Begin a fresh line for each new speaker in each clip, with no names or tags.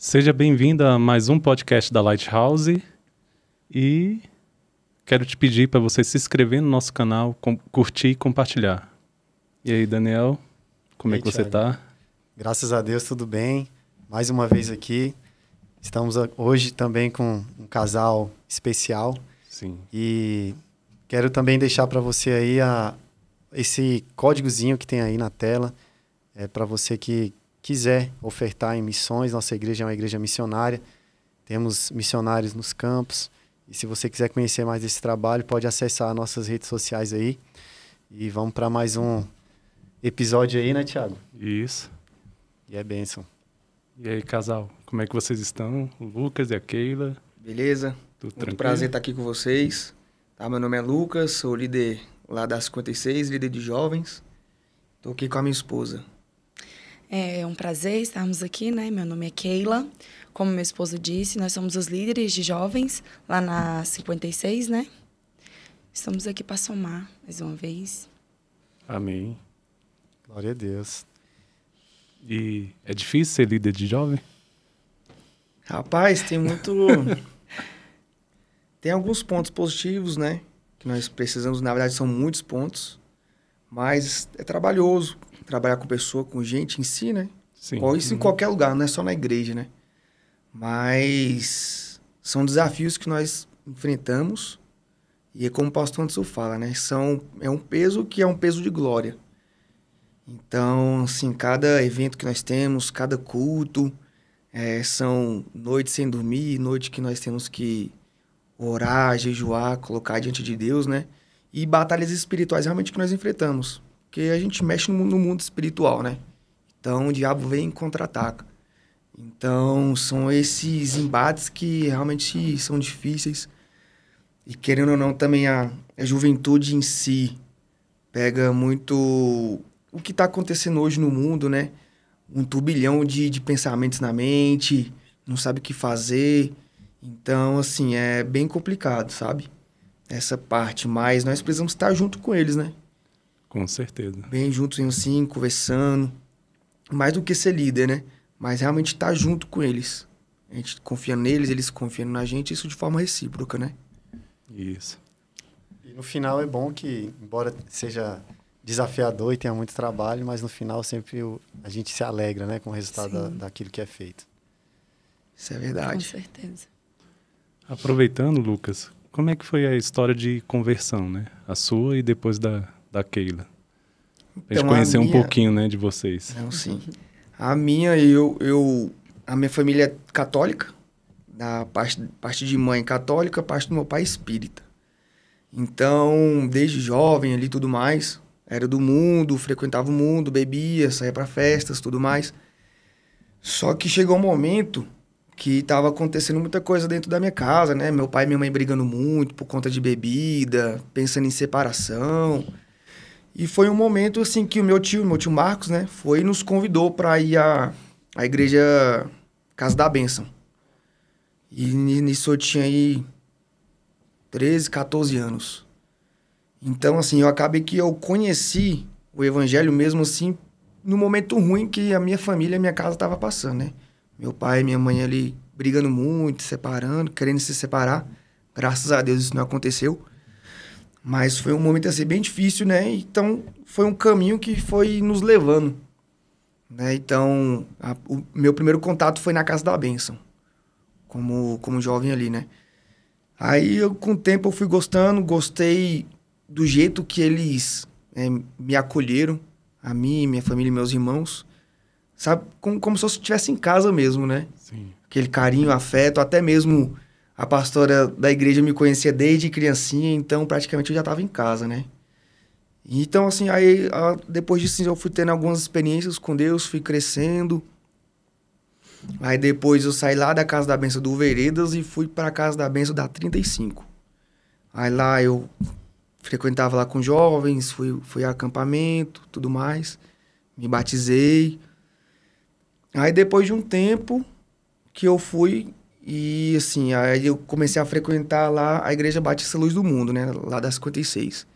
Seja bem-vindo a mais um podcast da Lighthouse e quero te pedir para você se inscrever no nosso canal, curtir e compartilhar. E aí, Daniel, como é que você está?
Graças a Deus, tudo bem. Mais uma vez aqui. Estamos hoje também com um casal especial.
Sim.
E quero também deixar para você aí esse códigozinho que tem aí na tela. É para você que quiser ofertar em missões. Nossa igreja é uma igreja missionária. Temos missionários nos campos. E se você quiser conhecer mais desse trabalho, pode acessar nossas redes sociais aí. E vamos para mais um episódio aí, né, Thiago?
Isso.
E é bênção.
E aí, casal, como é que vocês estão? O Lucas e a Keila?
Beleza?
Tudo
Muito
tranquilo?
prazer estar aqui com vocês. Tá, meu nome é Lucas, sou líder lá da 56, líder de jovens. Estou aqui com a minha esposa.
É um prazer estarmos aqui, né? Meu nome é Keila. Como meu esposo disse, nós somos os líderes de jovens lá na 56, né? Estamos aqui para somar mais uma vez.
Amém.
Glória a Deus.
E é difícil ser líder de jovem?
Rapaz, tem alguns pontos positivos, né? Que nós precisamos, na verdade, são muitos pontos. Mas é trabalhoso trabalhar com pessoa, com gente em si, né?
Sim.
Isso em qualquer lugar, não é só na igreja, né? Mas são desafios que nós enfrentamos. E é como o pastor Anderson fala, né? É um peso que é um peso de glória. Então, assim, cada evento que nós temos, cada culto, são noites sem dormir, noites que nós temos que orar, jejuar, colocar diante de Deus, né? E batalhas espirituais realmente que nós enfrentamos. Porque a gente mexe no mundo espiritual, né? Então, o diabo vem e contra-ataca. Então, são esses embates que realmente são difíceis. E, querendo ou não, também a juventude em si pega muito o que está acontecendo hoje no mundo, né? Um turbilhão de pensamentos na mente, não sabe o que fazer. Então, assim, é bem complicado, sabe? Essa parte, mas nós precisamos estar junto com eles, né?
Com certeza.
Bem juntos, assim, conversando. Mais do que ser líder, né? Mas realmente estar junto com eles. A gente confia neles, eles confiam na gente, isso de forma recíproca, né?
Isso.
E no final é bom que, embora seja desafiador e tenha muito trabalho, mas no final sempre a gente se alegra, né, com o resultado daquilo que é feito.
Isso é verdade.
Com certeza.
Aproveitando, Lucas, como é que foi a história de conversão, né? A sua e depois da Keila. Pra gente conhecer um pouquinho, né, de vocês.
Não, sim. A minha família é católica, da parte de mãe católica, parte do meu pai espírita. Então, desde jovem ali, tudo mais, era do mundo, frequentava o mundo, bebia, saía para festas, tudo mais. Só que chegou um momento que estava acontecendo muita coisa dentro da minha casa, né? Meu pai e minha mãe brigando muito por conta de bebida, pensando em separação. E foi um momento, assim, que o meu tio Marcos, né, foi e nos convidou para ir à igreja Casa da Bênção. E nisso eu tinha aí 13, 14 anos. Então, assim, eu acabei que eu conheci o evangelho mesmo, assim, no momento ruim que a minha família, a minha casa estava passando, né? Meu pai e minha mãe ali brigando muito, separando, querendo se separar. Graças a Deus isso não aconteceu. Mas foi um momento, assim, bem difícil, né? Então, foi um caminho que foi nos levando, né? Então, o meu primeiro contato foi na Casa da Bênção, como jovem ali, né? Aí, com o tempo, eu fui gostei do jeito que eles me acolheram, a mim, minha família e meus irmãos, sabe? Como se eu estivesse em casa mesmo, né?
Sim.
Aquele carinho, afeto, até mesmo a pastora da igreja me conhecia desde criancinha, então praticamente eu já estava em casa, né? Então, assim, aí depois disso eu fui tendo algumas experiências com Deus, fui crescendo. Aí depois eu saí lá da Casa da Bênção do Veredas e fui para a Casa da Bênção da 35. Aí lá eu frequentava lá com jovens, fui a acampamento, tudo mais. Me batizei. Aí depois de um tempo que eu fui e assim, aí eu comecei a frequentar lá a Igreja Batista Luz do Mundo, né, lá da 56.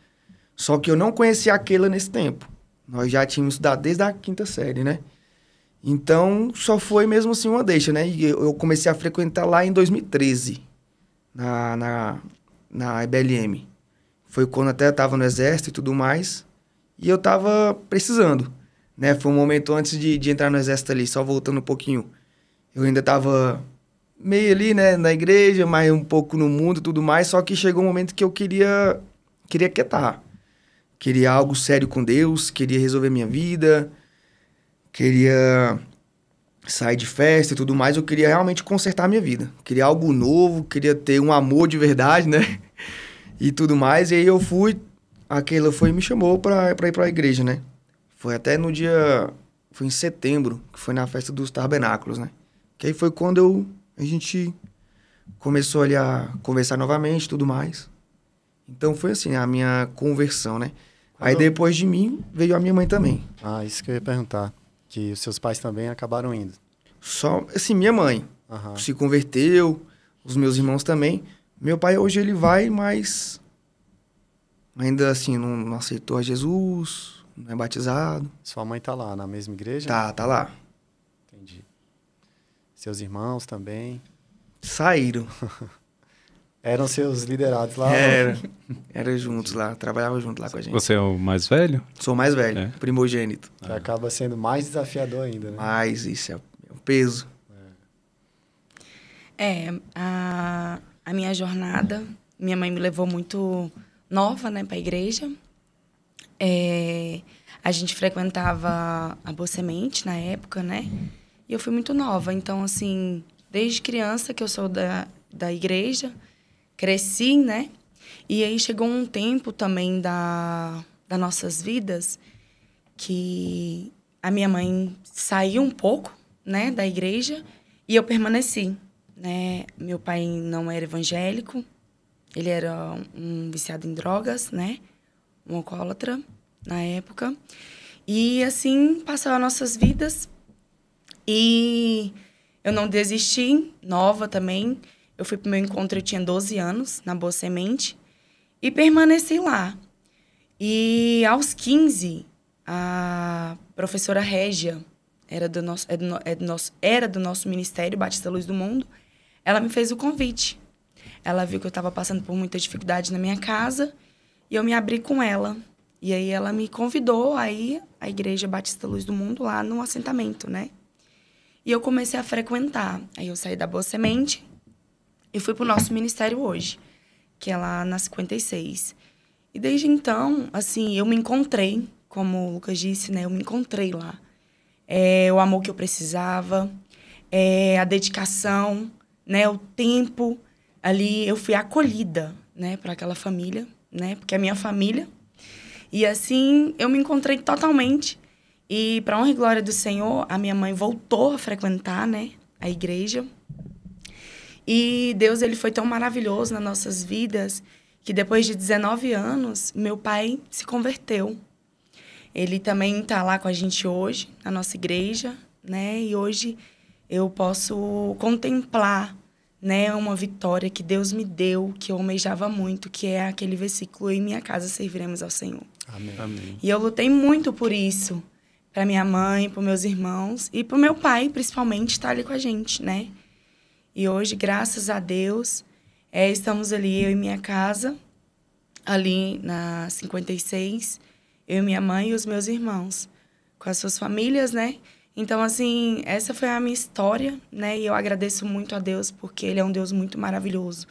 Só que eu não conhecia aquela nesse tempo. Nós já tínhamos estudado desde a 5ª série, né? Então, só foi mesmo assim uma deixa, né? E eu comecei a frequentar lá em 2013, na IBLM. Foi quando até eu tava no exército e tudo mais, e eu tava precisando, né? Foi um momento antes de entrar no exército ali, só voltando um pouquinho. Eu ainda tava meio ali, né, na igreja, mas um pouco no mundo e tudo mais, só que chegou um momento que eu queria quietar. Queria algo sério com Deus, queria resolver minha vida, queria sair de festa e tudo mais, eu queria realmente consertar a minha vida. Queria algo novo, queria ter um amor de verdade, né? E tudo mais, e aí eu fui, aquela foi e me chamou pra ir pra igreja, né? Foi até no dia, foi em setembro, que foi na festa dos tabernáculos, né? Que aí foi quando a gente começou ali a conversar novamente e tudo mais. Então foi assim, a minha conversão, né? Aí depois de mim, veio a minha mãe também.
Ah, isso que eu ia perguntar. Que os seus pais também acabaram indo.
Só, assim, minha mãe se converteu, os meus irmãos também. Meu pai hoje ele vai, mas ainda assim não aceitou a Jesus, não é batizado.
Sua mãe tá lá na mesma igreja?
Tá lá.
Entendi. Seus irmãos também?
Saíram.
Eram seus liderados lá?
Era juntos lá, trabalhava junto lá com a gente.
Você é o mais velho?
Sou mais velho,
É?
primogênito.
Que acaba sendo mais desafiador ainda, né?
Mas isso é um peso.
A minha jornada, minha mãe me levou muito nova, né, pra igreja. A gente frequentava a Boa Semente na época, né? E eu fui muito nova. Então, assim, desde criança que eu sou da igreja, cresci, né? E aí chegou um tempo também das nossas vidas que a minha mãe saiu um pouco, né, da igreja e eu permaneci, né? Meu pai não era evangélico, ele era um viciado em drogas, né? Um alcoólatra na época. E assim passaram as nossas vidas e eu não desisti, nova também. Eu fui pro meu encontro, eu tinha 12 anos, na Boa Semente, e permaneci lá. E aos 15, a professora Régia, era do nosso Ministério Batista Luz do Mundo, ela me fez o convite. Ela viu que eu estava passando por muita dificuldade na minha casa e eu me abri com ela. E aí ela me convidou a ir à Igreja Batista Luz do Mundo lá no assentamento, né? E eu comecei a frequentar. Aí eu saí da Boa Semente e fui pro nosso ministério hoje, que é lá na 56. E desde então, assim, eu me encontrei, como o Lucas disse, né? Eu me encontrei lá. O amor que eu precisava, a dedicação, né? O tempo ali, eu fui acolhida, né? Para aquela família, né? Porque é a minha família. E assim, eu me encontrei totalmente. E para honra e glória do Senhor, a minha mãe voltou a frequentar, né? A igreja. E Deus, ele foi tão maravilhoso nas nossas vidas que depois de 19 anos, meu pai se converteu. Ele também está lá com a gente hoje, na nossa igreja, né? E hoje eu posso contemplar, né, uma vitória que Deus me deu, que eu almejava muito, que é aquele versículo: em minha casa serviremos ao Senhor.
Amém.
Amém.
E eu lutei muito por isso, para minha mãe, para meus irmãos e para o meu pai, principalmente, estar ali com a gente, né? E hoje, graças a Deus, estamos ali, eu e minha casa, ali na 56, eu e minha mãe e os meus irmãos, com as suas famílias, né? Então, assim, essa foi a minha história, né? E eu agradeço muito a Deus, porque Ele é um Deus muito maravilhoso.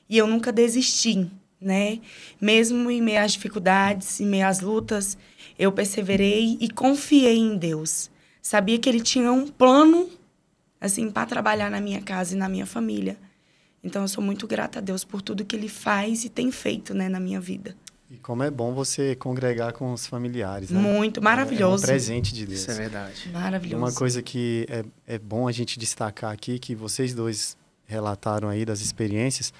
E eu nunca desisti, né? Mesmo em meio às dificuldades, em meio às lutas, eu perseverei e confiei em Deus. Sabia que Ele tinha um plano, assim, para trabalhar na minha casa e na minha família. Então, eu sou muito grata a Deus por tudo que Ele faz e tem feito, né, na minha vida.
E como é bom você congregar com os familiares, né?
Muito, maravilhoso.
É um presente de Deus.
Isso é verdade.
Maravilhoso.
Uma coisa que é bom a gente destacar aqui, que vocês dois relataram aí das experiências,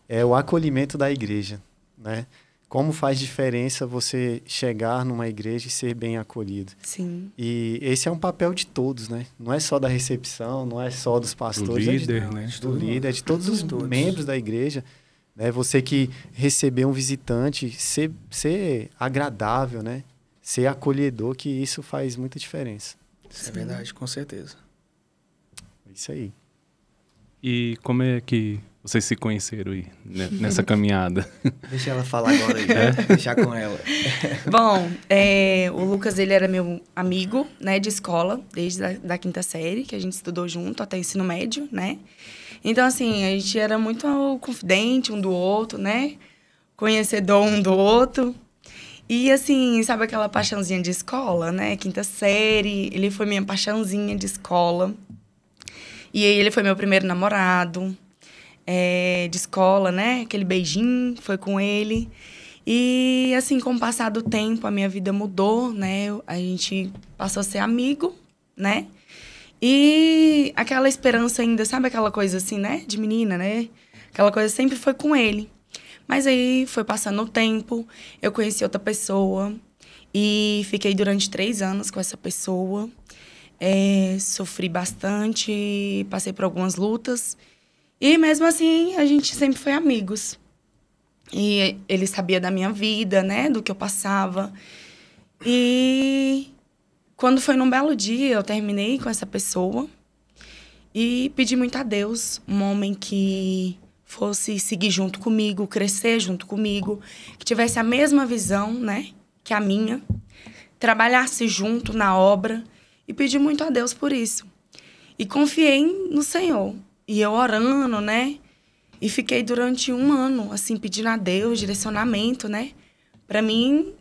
é o acolhimento da igreja, né? Como faz diferença você chegar numa igreja e ser bem acolhido.
Sim.
E esse é um papel de todos, né? Não é só da recepção, não é só dos pastores.
Do líder, né?
Do líder, é de todos os membros da igreja. Né? Você que recebeu um visitante, ser agradável, né? Ser acolhedor, que isso faz muita diferença.
Isso é verdade, com certeza.
Isso aí.
E como é que vocês se conheceram aí, nessa caminhada?
Deixa ela falar agora aí. Deixar com ela.
Bom, o Lucas, ele era meu amigo, né, de escola, desde da quinta série, que a gente estudou junto até o ensino médio, né? Então, assim, a gente era muito confidente um do outro, né? Conhecedor um do outro. E, assim, sabe aquela paixãozinha de escola, né? Quinta série, ele foi minha paixãozinha de escola. E aí ele foi meu primeiro namorado. De escola, né? Aquele beijinho, foi com ele. E, assim, com o passar do tempo, a minha vida mudou, né? A gente passou a ser amigo, né? E aquela esperança ainda, sabe aquela coisa assim, né? De menina, né? Aquela coisa sempre foi com ele. Mas aí foi passando o tempo, eu conheci outra pessoa e fiquei durante 3 anos com essa pessoa. Sofri bastante, passei por algumas lutas. E mesmo assim, a gente sempre foi amigos. E ele sabia da minha vida, né? Do que eu passava. E quando foi num belo dia, eu terminei com essa pessoa. E pedi muito a Deus, um homem que fosse seguir junto comigo, crescer junto comigo. Que tivesse a mesma visão, né? Que a minha. Trabalhasse junto na obra. E pedi muito a Deus por isso. E confiei no Senhor. E eu orando, né? E fiquei durante 1 ano, assim, pedindo a Deus direcionamento, né? Pra mim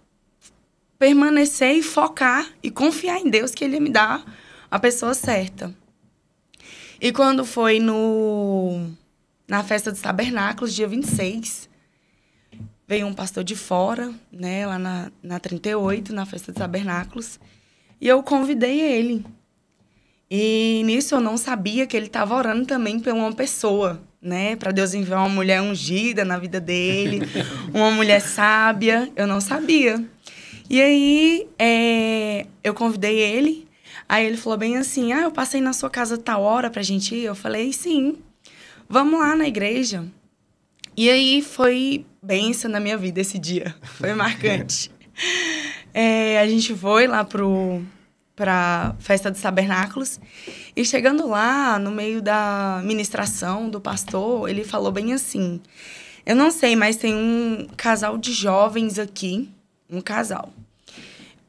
permanecer e focar e confiar em Deus que Ele ia me dar a pessoa certa. E quando foi na festa dos tabernáculos, dia 26, veio um pastor de fora, né? Lá na 38, na festa dos tabernáculos. E eu convidei ele. E nisso eu não sabia que ele estava orando também por uma pessoa, né? Para Deus enviar uma mulher ungida na vida dele, uma mulher sábia. Eu não sabia. E aí eu convidei ele. Aí ele falou bem assim, eu passei na sua casa tal hora pra gente ir. Eu falei, sim, vamos lá na igreja. E aí foi bênção na minha vida esse dia. Foi marcante. A gente foi lá pra festa dos tabernáculos. E chegando lá, no meio da ministração do pastor, ele falou bem assim, eu não sei, mas tem um casal de jovens aqui, um casal.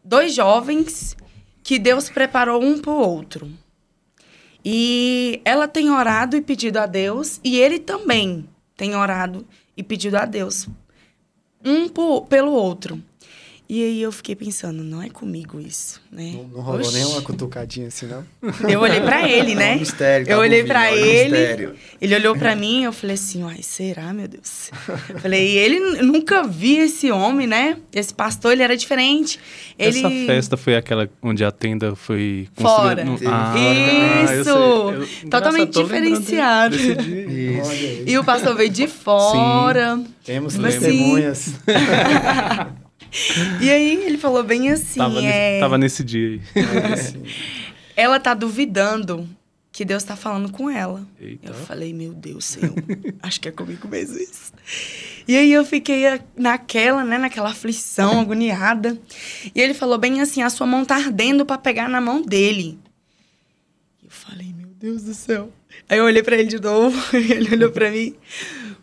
2 jovens que Deus preparou um pro outro. E ela tem orado e pedido a Deus, e ele também tem orado e pedido a Deus, pelo outro. E aí eu fiquei pensando, não é comigo isso, né?
Não rolou nenhuma cutucadinha assim, não?
Eu olhei pra ele, né?
Mistério,
eu olhei pra ele,
mistério.
Ele olhou pra mim, eu falei assim, será, meu Deus? Eu falei, ele nunca vi esse homem, né? Esse pastor, ele era diferente.
Essa festa foi aquela onde a tenda foi
fora.
Isso!
Totalmente diferenciado. E o pastor veio de fora.
Sim. Temos testemunhas.
E aí ele falou bem assim...
Tava nesse dia aí.
Ela tá duvidando que Deus tá falando com ela.
Eita.
Eu falei, meu Deus, Senhor, acho que é comigo mesmo isso. E aí eu fiquei naquela aflição, agoniada. E ele falou bem assim, a sua mão tá ardendo pra pegar na mão dele. Eu falei, meu Deus do céu. Aí eu olhei pra ele de novo, ele olhou pra mim.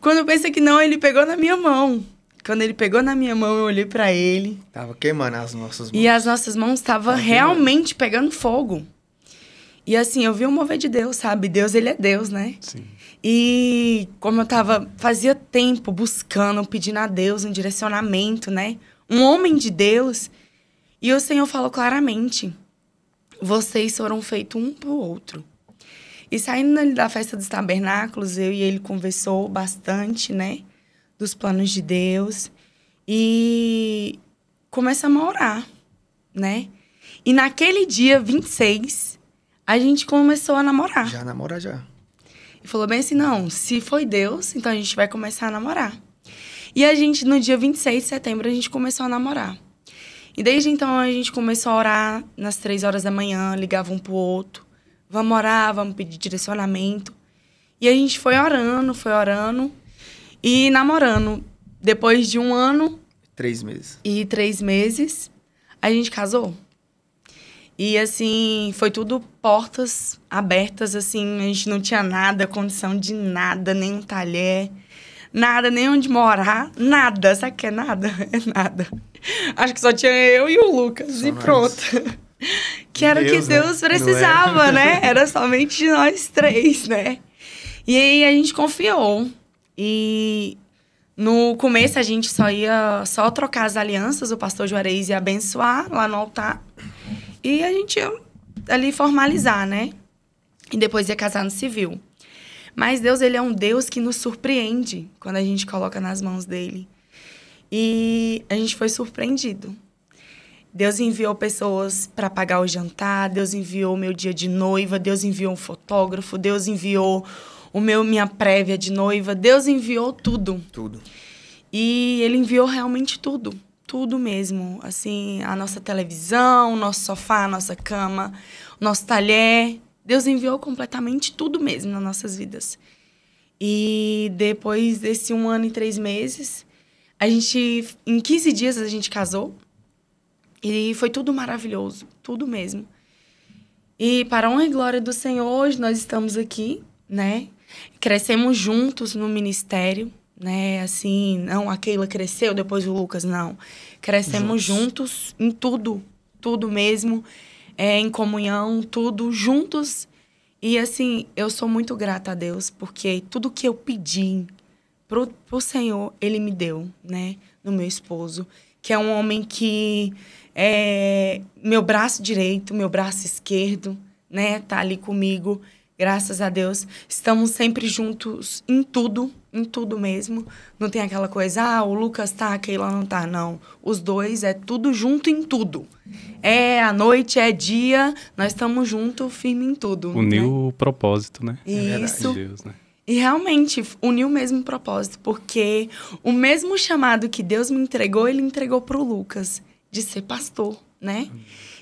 Quando eu pensei que não, ele pegou na minha mão. Quando ele pegou na minha mão, eu olhei pra ele.
Tava queimando as nossas mãos.
E as nossas mãos estavam realmente pegando fogo. E assim, eu vi o mover de Deus, sabe? Deus, ele é Deus, né?
Sim.
E como fazia tempo buscando, pedindo a Deus um direcionamento, né? Um homem de Deus. E o Senhor falou claramente, vocês foram feitos um pro outro. E saindo da festa dos tabernáculos, eu e ele conversou bastante, né? Dos planos de Deus. E começamos a orar, né? E naquele dia 26, a gente começou a namorar.
Já namora, já.
E falou bem assim, não, se foi Deus, então a gente vai começar a namorar. E a gente, no dia 26 de setembro, a gente começou a namorar. E desde então, a gente começou a orar nas 3 horas da manhã, ligava um pro outro. Vamos orar, vamos pedir direcionamento. E a gente foi orando e namorando. Depois de 1 ano...
3 meses.
E 3 meses, a gente casou. E, assim, foi tudo portas abertas, assim, a gente não tinha nada, condição de nada, nem um talher, nada, nem onde morar, nada. Sabe o que é nada? É nada. Acho que só tinha eu e o Lucas,
Só
e
nós.
pronto. Que era o que
Deus, né?
Deus precisava, né? Era somente de nós três, né? E aí a gente confiou. E no começo a gente só ia trocar as alianças, o pastor Juarez ia abençoar lá no altar. E a gente ia ali formalizar, né? E depois ia casar no civil. Mas Deus, ele é um Deus que nos surpreende quando a gente coloca nas mãos dele. E a gente foi surpreendido. Deus enviou pessoas para pagar o jantar, Deus enviou o meu dia de noiva, Deus enviou um fotógrafo, Deus enviou minha prévia de noiva, Deus enviou tudo.
Tudo.
E ele enviou realmente tudo, tudo mesmo. Assim, a nossa televisão, o nosso sofá, a nossa cama, o nosso talher. Deus enviou completamente tudo mesmo nas nossas vidas. E depois desse 1 ano e 3 meses, em 15 dias a gente casou. E foi tudo maravilhoso, tudo mesmo. E para a honra e glória do Senhor, hoje nós estamos aqui, né? Crescemos juntos no ministério, né? Assim, não, a Keila cresceu, depois o Lucas, não. Crescemos juntos em tudo, tudo mesmo, em comunhão, tudo juntos. E assim, eu sou muito grata a Deus, porque tudo que eu pedi pro Senhor, Ele me deu, né? No meu esposo, que é um homem que é meu braço direito, meu braço esquerdo, né? Tá ali comigo, graças a Deus. Estamos sempre juntos em tudo mesmo. Não tem aquela coisa, o Lucas tá, a Keila não tá, não. Os dois é tudo junto em tudo. É à noite, é dia, nós estamos juntos, firme em tudo.
Uniu
né?
o propósito, né?
Isso.
De Deus, né?
E realmente uniu o mesmo propósito, porque o mesmo chamado que Deus me entregou, Ele entregou pro Lucas, de ser pastor, né?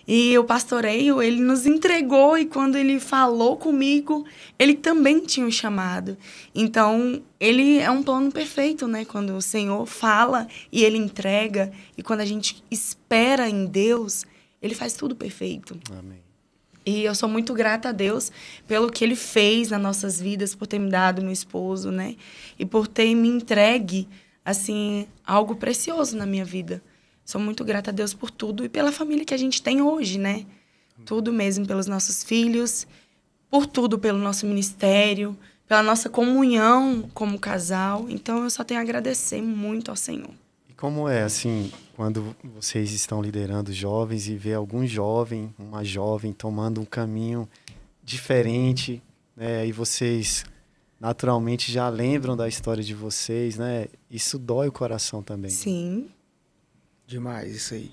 E o pastoreio, ele nos entregou, e quando ele falou comigo, ele também tinha um chamado. Então, ele é um plano perfeito, né? Quando o Senhor fala e ele entrega, e quando a gente espera em Deus, ele faz tudo perfeito.
Amém.
E eu sou muito grata a Deus pelo que Ele fez nas nossas vidas, por ter me dado meu esposo, né? E por ter me entregue, assim, algo precioso na minha vida. Sou muito grata a Deus por tudo e pela família que a gente tem hoje, né? Tudo mesmo pelos nossos filhos, por tudo pelo nosso ministério, pela nossa comunhão como casal. Então, eu só tenho a agradecer muito ao Senhor.
E como é, assim, quando vocês estão liderando jovens e vê algum jovem, uma jovem tomando um caminho diferente, né? E vocês naturalmente já lembram da história de vocês, né? Isso dói o coração também.
Sim.
Demais, isso aí.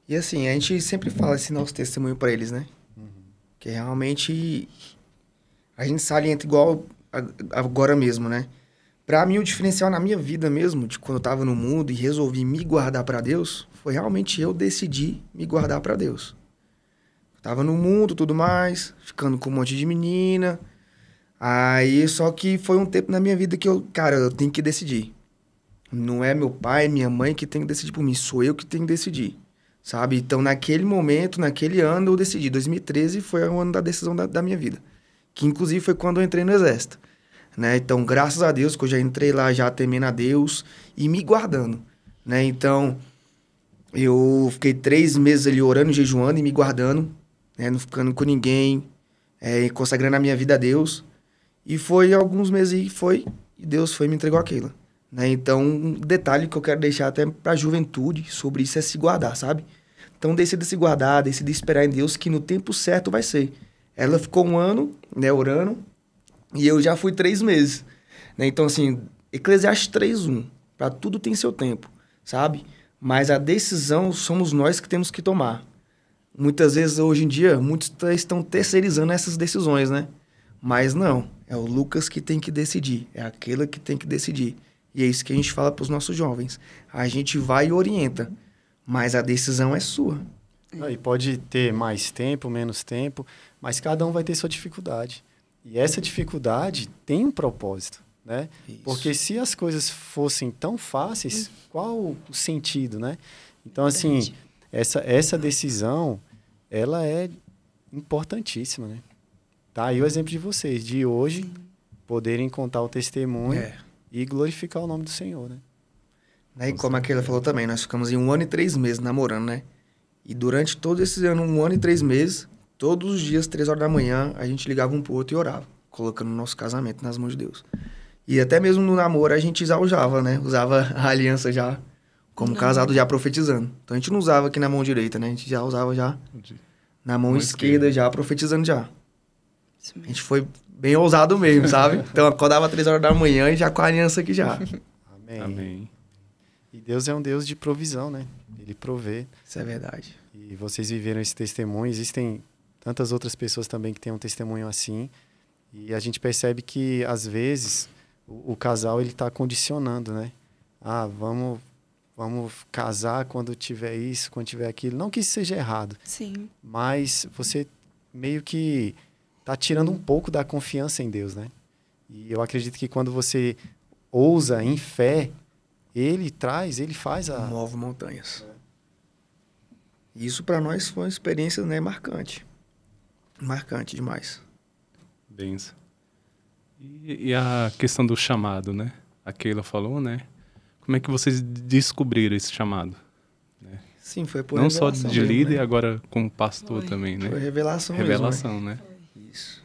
E assim, a gente sempre fala esse nosso testemunho pra eles, né? Que realmente a gente salienta igual agora mesmo, né? Pra mim, o diferencial na minha vida mesmo, de quando eu tava no mundo e resolvi me guardar pra Deus, foi realmente eu decidir me guardar pra Deus. Eu tava no mundo, tudo mais, ficando com um monte de menina. Aí, só que foi um tempo na minha vida que eu tenho que decidir. Não é meu pai, minha mãe que tem que decidir por mim, sou eu que tenho que decidir, sabe? Então, naquele momento, naquele ano, eu decidi. 2013 foi o ano da decisão da minha vida, que inclusive foi quando eu entrei no exército, né? Então, graças a Deus que eu já entrei lá, já temendo a Deus e me guardando, né? Então, eu fiquei 3 meses ali orando, jejuando e me guardando, né? Não ficando com ninguém, consagrando a minha vida a Deus. E foi alguns meses e Deus foi e me entregou aquilo. Né? Então, um detalhe que eu quero deixar até para a juventude sobre isso é se guardar, sabe? Então, decida se guardar, decida esperar em Deus que no tempo certo vai ser. Ela ficou 1 ano, né, orando, e eu já fui 3 meses. Né? Então, assim, Eclesiastes 3:1, para tudo tem seu tempo, sabe? Mas a decisão somos nós que temos que tomar. Muitas vezes, hoje em dia, muitos estão terceirizando essas decisões, né? Mas não, é o Lucas que tem que decidir, é aquele que tem que decidir. E é isso que a gente fala para os nossos jovens. A gente vai e orienta, mas a decisão é sua.
E pode ter mais tempo, menos tempo, mas cada um vai ter sua dificuldade. E essa dificuldade tem um propósito, né?
Isso.
Porque se as coisas fossem tão fáceis, qual o sentido, né? Então, assim, essa decisão ela é importantíssima, né? Tá aí o exemplo de vocês, de hoje poderem contar o testemunho e glorificar o nome do Senhor, né?
E como a Keila falou também, nós ficamos em 1 ano e 3 meses namorando, né? E durante todo esse ano, 1 ano e 3 meses, todos os dias, 3 horas da manhã, a gente ligava um pro outro e orava, colocando o nosso casamento nas mãos de Deus. E até mesmo no namoro a gente já usava, né? Usava a aliança já como casado, já profetizando. Então a gente não usava aqui na mão direita, né? A gente já usava já na mão esquerda, já profetizando já. A gente foi bem ousado mesmo, sabe? Então acordava 3 horas da manhã e já com a aliança aqui já.
Amém.
Amém.
E Deus é um Deus de provisão, né? Ele provê.
Isso é verdade.
E vocês viveram esse testemunho. Existem tantas outras pessoas também que têm um testemunho assim. E a gente percebe que, às vezes, o casal ele está condicionando, né? Ah, vamos casar quando tiver isso, quando tiver aquilo. Não que isso seja errado.
Sim.
Mas você meio que está tirando um pouco da confiança em Deus, né? E eu acredito que quando você ousa em fé, ele faz a...
Move montanhas. Isso para nós foi uma experiência, né, marcante. Marcante demais.
Benção. E a questão do chamado, né? A Keila falou, né? Como é que vocês descobriram esse chamado? Né?
Sim, foi por
não só
revelação
de
mesmo,
líder,
né?
agora como pastor também, né?
Foi revelação
Revelação,
mesmo,
né?
Isso.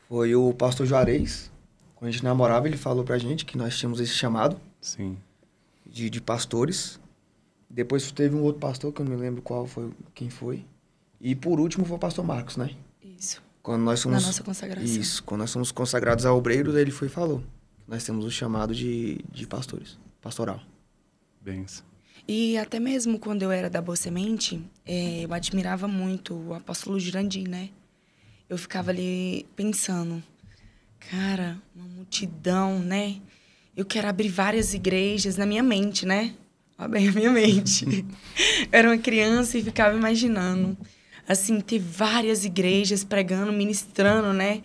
Foi o pastor Juarez. Quando a gente namorava, ele falou pra gente que nós tínhamos esse chamado
Sim.
de pastores. Depois teve um outro pastor, que eu não me lembro quem foi. E por último foi o pastor Marcos, né?
Isso.
Quando nós somos...
Na nossa consagração.
Isso. Quando nós somos consagrados a obreiros, ele foi e falou. Nós temos o chamado de pastores. Pastoral.
Benção.
E até mesmo quando eu era da Boa Semente, eu admirava muito o apóstolo Jurandir, né? Eu ficava ali pensando, cara, uma multidão, né? Eu quero abrir várias igrejas na minha mente, né? Olha bem, a minha mente. Eu era uma criança e ficava imaginando, assim, ter várias igrejas pregando, ministrando, né?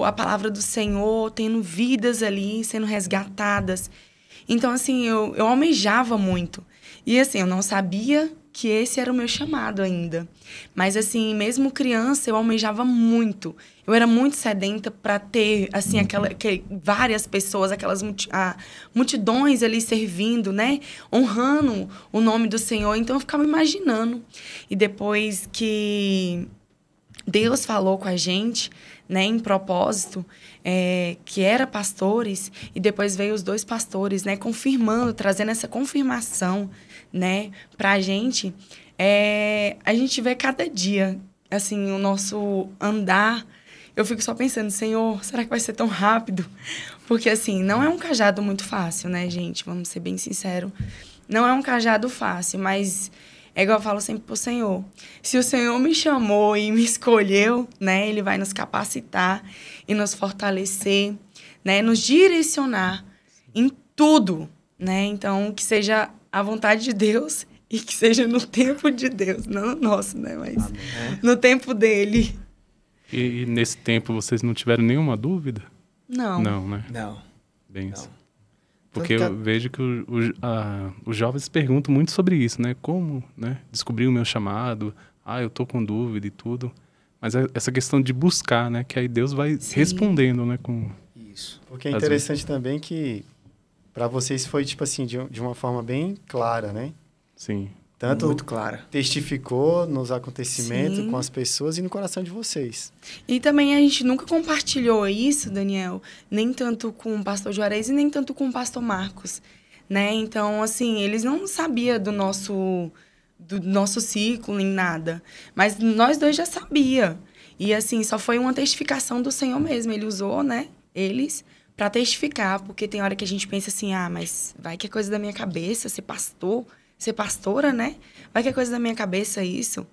A palavra do Senhor, tendo vidas ali, sendo resgatadas. Então, assim, eu almejava muito. E, assim, eu não sabia que esse era o meu chamado ainda. Mas, assim, mesmo criança, eu almejava muito. Eu era muito sedenta para ter, assim, várias pessoas, aquelas multidões ali servindo, né? Honrando o nome do Senhor. Então, eu ficava imaginando. E depois que Deus falou com a gente, né, em propósito, que era pastores, e depois veio os 2 pastores, né, confirmando, trazendo essa confirmação, né, pra gente, a gente vê cada dia, assim, o nosso andar. Eu fico só pensando, Senhor, será que vai ser tão rápido? Porque, assim, não é um cajado muito fácil, né, gente? Vamos ser bem sinceros. Não é um cajado fácil, mas é igual eu falo sempre pro Senhor. Se o Senhor me chamou e me escolheu, né, Ele vai nos capacitar e nos fortalecer, né, nos direcionar em tudo, né? Então, que seja a vontade de Deus e que seja no tempo de Deus, não no nosso, né, mas no tempo dele.
E nesse tempo vocês não tiveram nenhuma dúvida?
Não.
Não, né?
Não.
Benção.
Não.
Porque eu vejo que os jovens perguntam muito sobre isso, né? Como, né? Descobrir o meu chamado. Eu tô com dúvida e tudo. Mas essa questão de buscar, né? Que aí Deus vai respondendo, né?
Isso.
Porque é interessante também que para vocês foi, tipo assim, de uma forma bem clara, né?
Sim.
Tanto
muito clara.
Testificou nos acontecimentos,
Sim.
com as pessoas e no coração de vocês.
E também a gente nunca compartilhou isso, Daniel, nem tanto com o pastor Juarez e nem tanto com o pastor Marcos, né? Então, assim, eles não sabiam do nosso ciclo nem nada, mas nós 2 já sabia. E, assim, só foi uma testificação do Senhor mesmo. Ele usou, né, eles para testificar, porque tem hora que a gente pensa assim, mas vai que é coisa da minha cabeça ser pastor, ser pastora, né? Vai que é coisa da minha cabeça isso.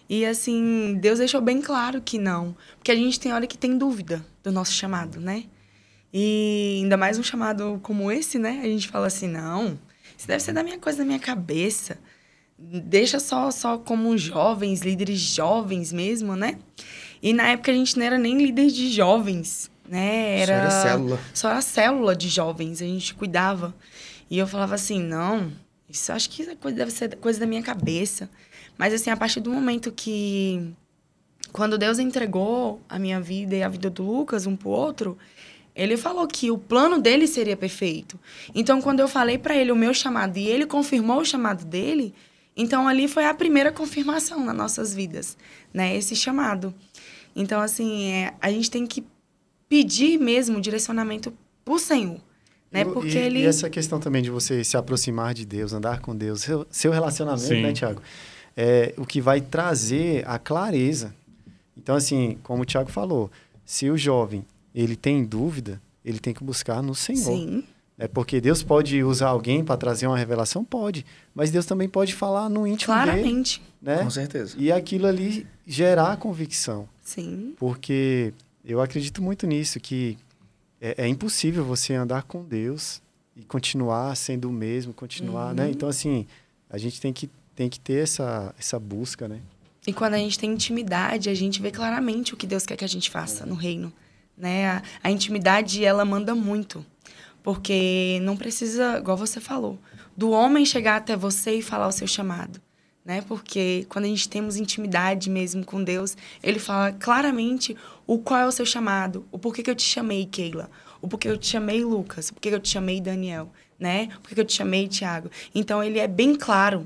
E, assim, Deus deixou bem claro que não. Porque a gente tem hora que tem dúvida do nosso chamado, né? E ainda mais um chamado como esse, né? A gente fala assim, não, isso deve ser coisa da minha cabeça. Deixa só como jovens, líderes jovens mesmo, né? E na época a gente não era nem líder de jovens, né?
Só era célula.
Só a célula de jovens, a gente cuidava. E eu falava assim, não, isso acho que deve ser coisa da minha cabeça. Mas, assim, a partir do momento que... Quando Deus entregou a minha vida e a vida do Lucas um pro outro, ele falou que o plano dele seria perfeito. Então, quando eu falei para ele o meu chamado e ele confirmou o chamado dele, então ali foi a primeira confirmação nas nossas vidas, né? Esse chamado. Então, assim, a gente tem que pedir mesmo direcionamento pro Senhor, né? Porque
e essa questão também de você se aproximar de Deus, andar com Deus, seu relacionamento,
Sim.
né, Tiago? É o que vai trazer a clareza. Então, assim, como o Tiago falou, se o jovem ele tem dúvida, ele tem que buscar no Senhor.
Sim.
É porque Deus pode usar alguém para trazer uma revelação? Pode. Mas Deus também pode falar no íntimo
Claramente.
dele. Né?
Com certeza.
E aquilo ali gerar convicção.
Sim.
Porque eu acredito muito nisso, que é impossível você andar com Deus e continuar sendo o mesmo, continuar, né? Então, assim, a gente tem que ter essa busca, né?
E quando a gente tem intimidade, a gente vê claramente o que Deus quer que a gente faça no reino, né? A intimidade, ela manda muito. Porque não precisa, igual você falou, do homem chegar até você e falar o seu chamado, né? Porque quando a gente temos intimidade mesmo com Deus, ele fala claramente qual é o seu chamado, o porquê que eu te chamei, Keila, o porquê eu te chamei, Lucas, o porquê que eu te chamei, Daniel, né? Por que eu te chamei, Tiago? Então, ele é bem claro.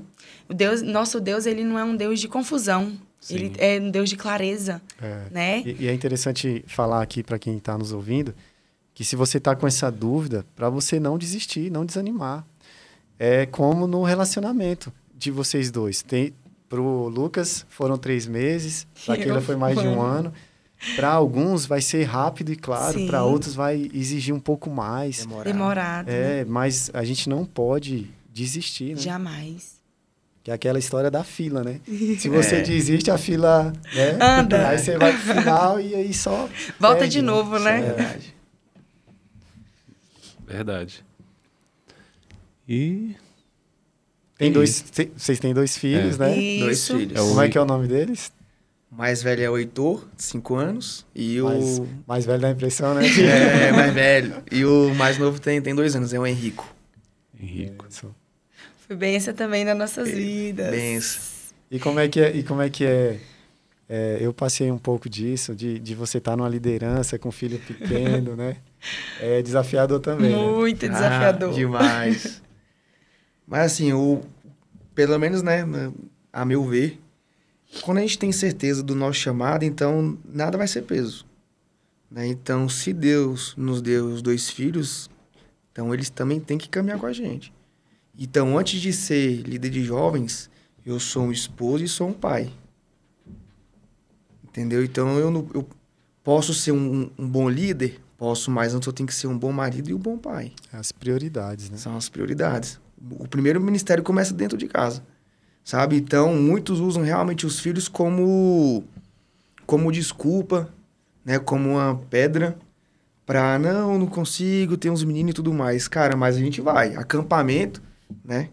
Nosso Deus, ele não é um Deus de confusão.
Sim.
Ele é um Deus de clareza, né?
E é interessante falar aqui para quem está nos ouvindo, que se você está com essa dúvida, para você não desistir, não desanimar. É como no relacionamento de vocês dois. Pro Lucas foram 3 meses, para Keila foi mais de 1 ano. Para alguns vai ser rápido e claro, para outros vai exigir um pouco mais.
Demorado.
Né? Mas a gente não pode desistir, né?
Jamais.
Que é aquela história da fila, né? Se você desiste, a fila... Né?
Anda.
Aí você vai pro final e aí só...
Volta
perde,
de novo, né?
É verdade.
Verdade. E...
Vocês têm 2 filhos, né?
Isso.
2 filhos.
Como é que é o nome deles?
O mais velho é o Heitor, de 5 anos. E o...
Mais velho dá impressão, né?
mais velho. E o mais novo tem 2 anos, é o Henrico.
Henrico.
Foi bênção também nas nossas vidas.
Benção.
E como é que é? Eu passei um pouco disso, de você estar numa liderança com um filho pequeno, né? É desafiador também.
Muito desafiador.
Demais. Mas assim, pelo menos, né, a meu ver, quando a gente tem certeza do nosso chamado, então nada vai ser peso. Né? Então, se Deus nos deu os 2 filhos, então eles também têm que caminhar com a gente. Então, antes de ser líder de jovens, eu sou um esposo e sou um pai. Entendeu? Então, eu posso ser um bom líder, posso, mas antes eu tenho que ser um bom marido e um bom pai.
As prioridades, né?
São as prioridades. O primeiro ministério começa dentro de casa, sabe? Então, muitos usam realmente os filhos como desculpa, né? Como uma pedra pra, não consigo, ter uns meninos e tudo mais. Cara, mas a gente vai. Acampamento, né?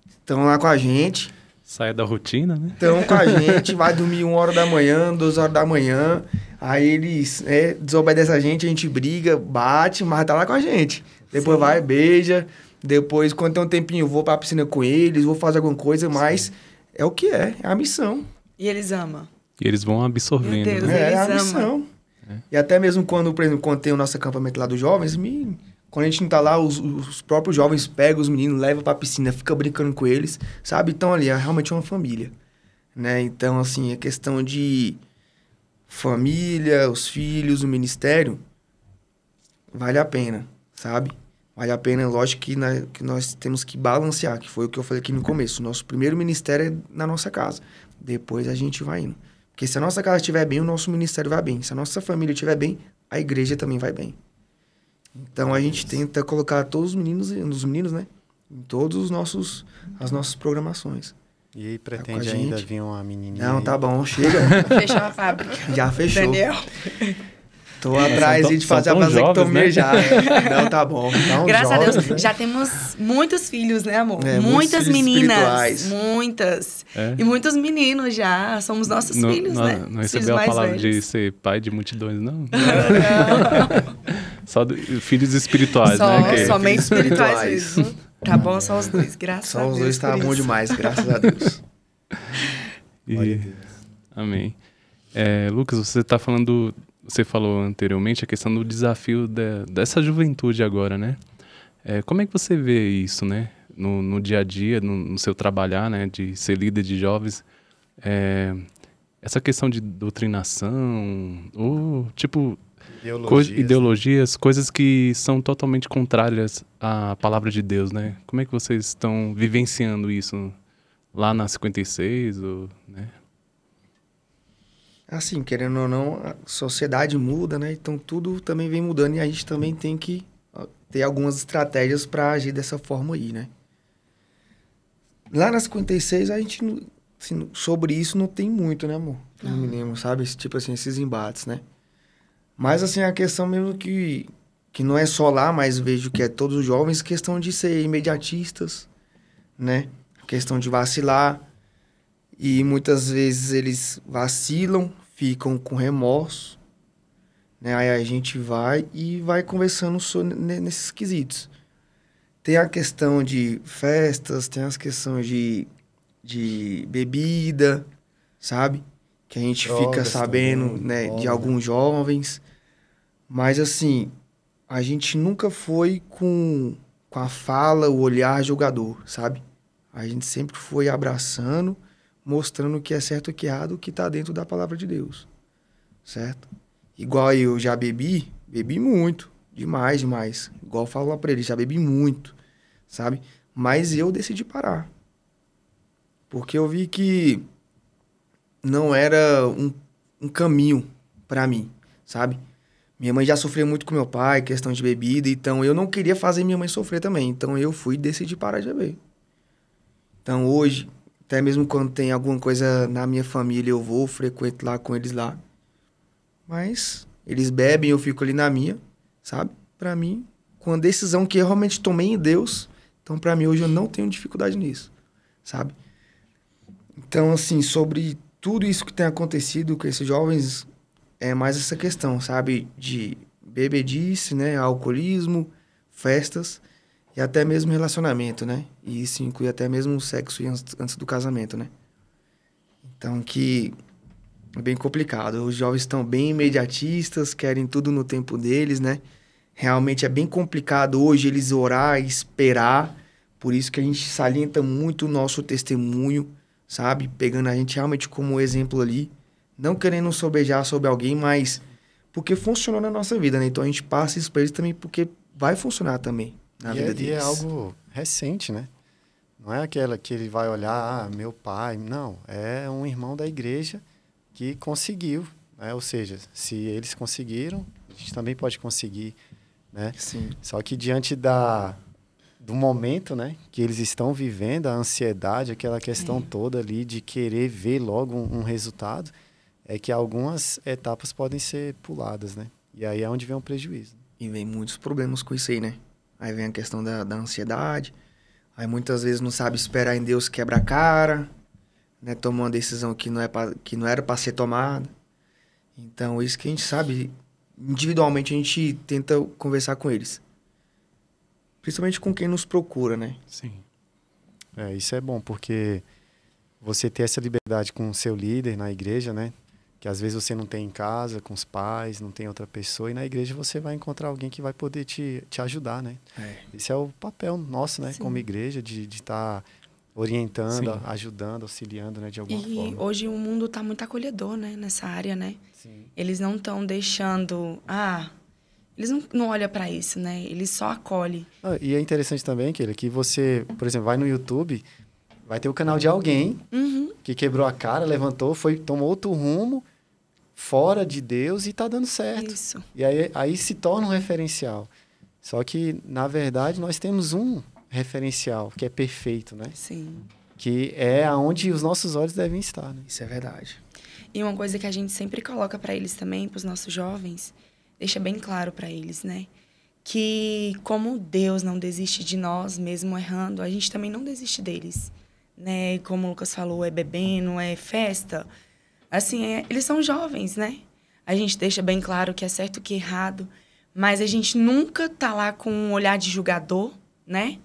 Estão lá com a gente.
Sai da rotina, né?
Estão com a gente, vai dormir 1 hora da manhã, 2 horas da manhã. Aí eles desobedecem a gente briga, bate, mas tá lá com a gente. Depois vai, beija. Depois, quando tem um tempinho, eu vou pra piscina com eles, vou fazer alguma coisa, mas é o que é a missão.
E eles amam.
E eles vão absorvendo,
Meu Deus,
né?
É a
amam.
missão. E até mesmo quando, por exemplo, quando tem o nosso acampamento lá dos jovens, quando a gente não tá lá, os próprios jovens pegam os meninos, levam pra piscina, fica brincando com eles, sabe? Então ali é realmente uma família, né? Então, assim, a questão de família, os filhos, o ministério, vale a pena, sabe? Vale a pena, lógico que nós temos que balancear, que foi o que eu falei aqui no começo. O nosso primeiro ministério é na nossa casa. Depois a gente vai indo. Porque se a nossa casa estiver bem, o nosso ministério vai bem. Se a nossa família estiver bem, a igreja também vai bem. Então a gente tenta colocar todos os meninos, né? Em todos as nossas programações.
E aí
com
pretende
a
ainda
gente.
vir uma menininha?
Não,
aí?
tá bom, chega.
Fechou a fábrica.
Já fechou.
Daniel.
Tô atrás de fazer a
são tão
vasectomia
jovens, né?
já. Não, tá bom.
Então,
Graças a Deus,
jovens, né?
já temos muitos filhos, né, amor?
É, muitos
muitas
filhos
meninas.
espirituais.
Muitas.
É.
E muitos meninos já. Somos nossos filhos, né?
Não
Os filhos
recebeu a
mais
palavra de
velhos.
ser pai de multidões, não?
Não.
Só filhos espirituais,
Só,
né? Que-
somente espirituais
espirituais.
mesmo. Tá bom, só os dois, graças a
Só
Deus.
os dois tá
por
bom
isso.
demais, graças a Deus.
Glória a Deus.
Amém. Lucas, você falou anteriormente a questão do desafio dessa juventude agora, né? Como é que você vê isso, né? No dia a dia, no seu trabalhar, né? De ser líder de jovens. Essa questão de doutrinação, ou tipo... Ideologias, coisas que são totalmente contrárias à palavra de Deus, né? Como é que vocês estão vivenciando isso lá na 56, né?
Assim, querendo ou não, a sociedade muda, né? Então tudo também vem mudando e a gente também tem que ter algumas estratégias para agir dessa forma aí, né? Lá na 56 a gente, assim, sobre isso não tem muito, né, amor? Não me lembro, sabe? Tipo assim, esses embates, né? Mas, assim, a questão mesmo que não é só lá, mas vejo que é todos os jovens, questão de ser imediatistas, né? Questão de vacilar. E muitas vezes eles vacilam, ficam com remorso, né? Aí a gente vai conversando nesses quesitos. Tem a questão de festas, tem as questões de bebida, sabe? Que a gente fica sabendo, também, né, de alguns jovens. Mas, assim, a gente nunca foi com a fala, o olhar julgador, sabe? A gente sempre foi abraçando, mostrando o que é certo e o que é errado, o que está dentro da palavra de Deus, certo? Igual eu já bebi muito, demais. Igual eu falo lá para ele, já bebi muito, sabe? Mas eu decidi parar. Porque eu vi que não era um caminho para mim, sabe? Minha mãe já sofreu muito com meu pai, questão de bebida, então eu não queria fazer minha mãe sofrer também. Então eu fui e decidi parar de beber. Então hoje, até mesmo quando tem alguma coisa na minha família, eu vou, frequento lá com eles lá. Mas eles bebem, eu fico ali na minha, sabe? Pra mim, com a decisão que eu realmente tomei em Deus, então pra mim hoje eu não tenho dificuldade nisso, sabe? Então, assim, sobre tudo isso que tem acontecido com esses jovens, é mais essa questão, sabe? De bebedice, né? Alcoolismo, festas e até mesmo relacionamento, né? E isso inclui até mesmo o sexo antes do casamento, né? Então, que é bem complicado. Os jovens estão bem imediatistas, querem tudo no tempo deles, né? Realmente é bem complicado hoje eles orar e esperar. Por isso que a gente salienta muito o nosso testemunho, sabe? Pegando a gente realmente como exemplo ali. Não querendo sobejar sobre alguém, mas porque funcionou na nossa vida, né? Então a gente passa isso pra eles também porque vai funcionar também na vida deles.
E é algo recente, né? Não é aquela que ele vai olhar, meu pai. Não, é um irmão da igreja que conseguiu, né? Ou seja, se eles conseguiram, a gente também pode conseguir, né?
Sim.
Só que diante do momento, né, que eles estão vivendo, a ansiedade, aquela questão toda ali de querer ver logo um resultado, é que algumas etapas podem ser puladas, né? E aí é onde vem um prejuízo.
E vem muitos problemas com isso aí, né? Aí vem a questão da ansiedade, aí muitas vezes não sabe esperar em Deus, quebra a cara, né? Toma uma decisão que não era para ser tomada. Então, isso que a gente sabe, individualmente a gente tenta conversar com eles. Principalmente com quem nos procura, né?
Sim.
Isso é bom, porque você ter essa liberdade com o seu líder na igreja, né? Que às vezes você não tem em casa, com os pais, não tem outra pessoa, e na igreja você vai encontrar alguém que vai poder te ajudar, né? Esse é o papel nosso, né? Sim. Como igreja, de estar orientando, sim, ajudando, auxiliando, né? De alguma forma.
E hoje o mundo está muito acolhedor, né? Nessa área, né?
Sim.
Eles não estão deixando... Eles não olham para isso, né? Eles só acolhem.
E é interessante também, Keila, que você, por exemplo, vai no YouTube, vai ter o canal de alguém que quebrou a cara, levantou, tomou outro rumo, fora de Deus, e está dando certo.
Isso.
E aí se torna um referencial. Só que, na verdade, nós temos um referencial, que é perfeito, né?
Sim.
Que é aonde os nossos olhos devem estar, né?
Isso é verdade.
E uma coisa que a gente sempre coloca para eles também, para os nossos jovens, deixa bem claro para eles, né? Que como Deus não desiste de nós, mesmo errando, a gente também não desiste deles, né? Como o Lucas falou, é bebendo, é festa. Assim, eles são jovens, né? A gente deixa bem claro que é certo e que é errado, mas a gente nunca tá lá com um olhar de julgador, né?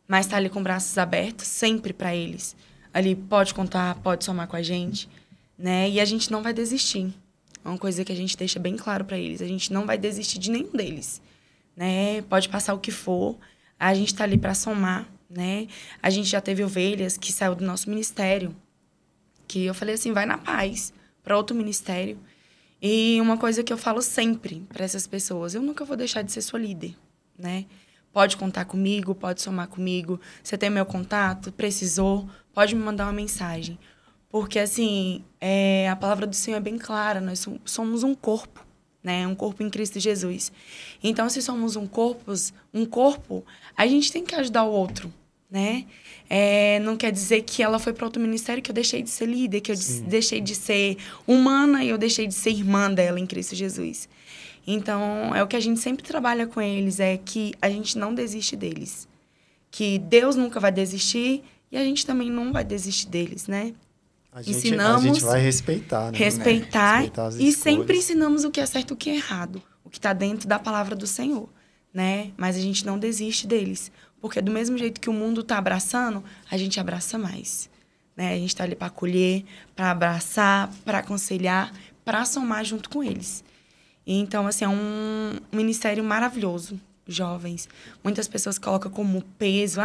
Mas tá ali com braços abertos, sempre para eles. ali pode contar, pode somar com a gente, né? E a gente não vai desistir. É uma coisa que a gente deixa bem claro para eles. A gente não vai desistir de nenhum deles, né? Pode passar o que for, a gente tá ali para somar, né? A gente já teve ovelhas que saiu do nosso ministério, que eu falei assim, vai na paz para outro ministério. E uma coisa que eu falo sempre para essas pessoas, eu nunca vou deixar de ser sua líder, né? Pode contar comigo, pode somar comigo. Você tem meu contato? Precisou? Pode me mandar uma mensagem. Porque, assim, a palavra do Senhor é bem clara. Nós somos um corpo, né? Um corpo em Cristo Jesus. Então, se somos um corpo, a gente tem que ajudar o outro, né? Não quer dizer que ela foi para outro ministério que eu deixei de ser líder, que eu deixei de ser humana e eu deixei de ser irmã dela em Cristo Jesus. Então, é o que a gente sempre trabalha com eles, é que a gente não desiste deles. Que Deus nunca vai desistir e a gente também não vai desistir deles, né?
A gente vai respeitar, né?
Respeitar
as
e
escolhas.
sempre ensinamos o que é certo e o que é errado. O que está dentro da palavra do Senhor, né? Mas a gente não desiste deles. Porque do mesmo jeito que o mundo está abraçando, a gente abraça mais. Né? A gente está ali para acolher, para abraçar, para aconselhar, para somar junto com eles. Então, assim, é um ministério maravilhoso, jovens. Muitas pessoas colocam como peso,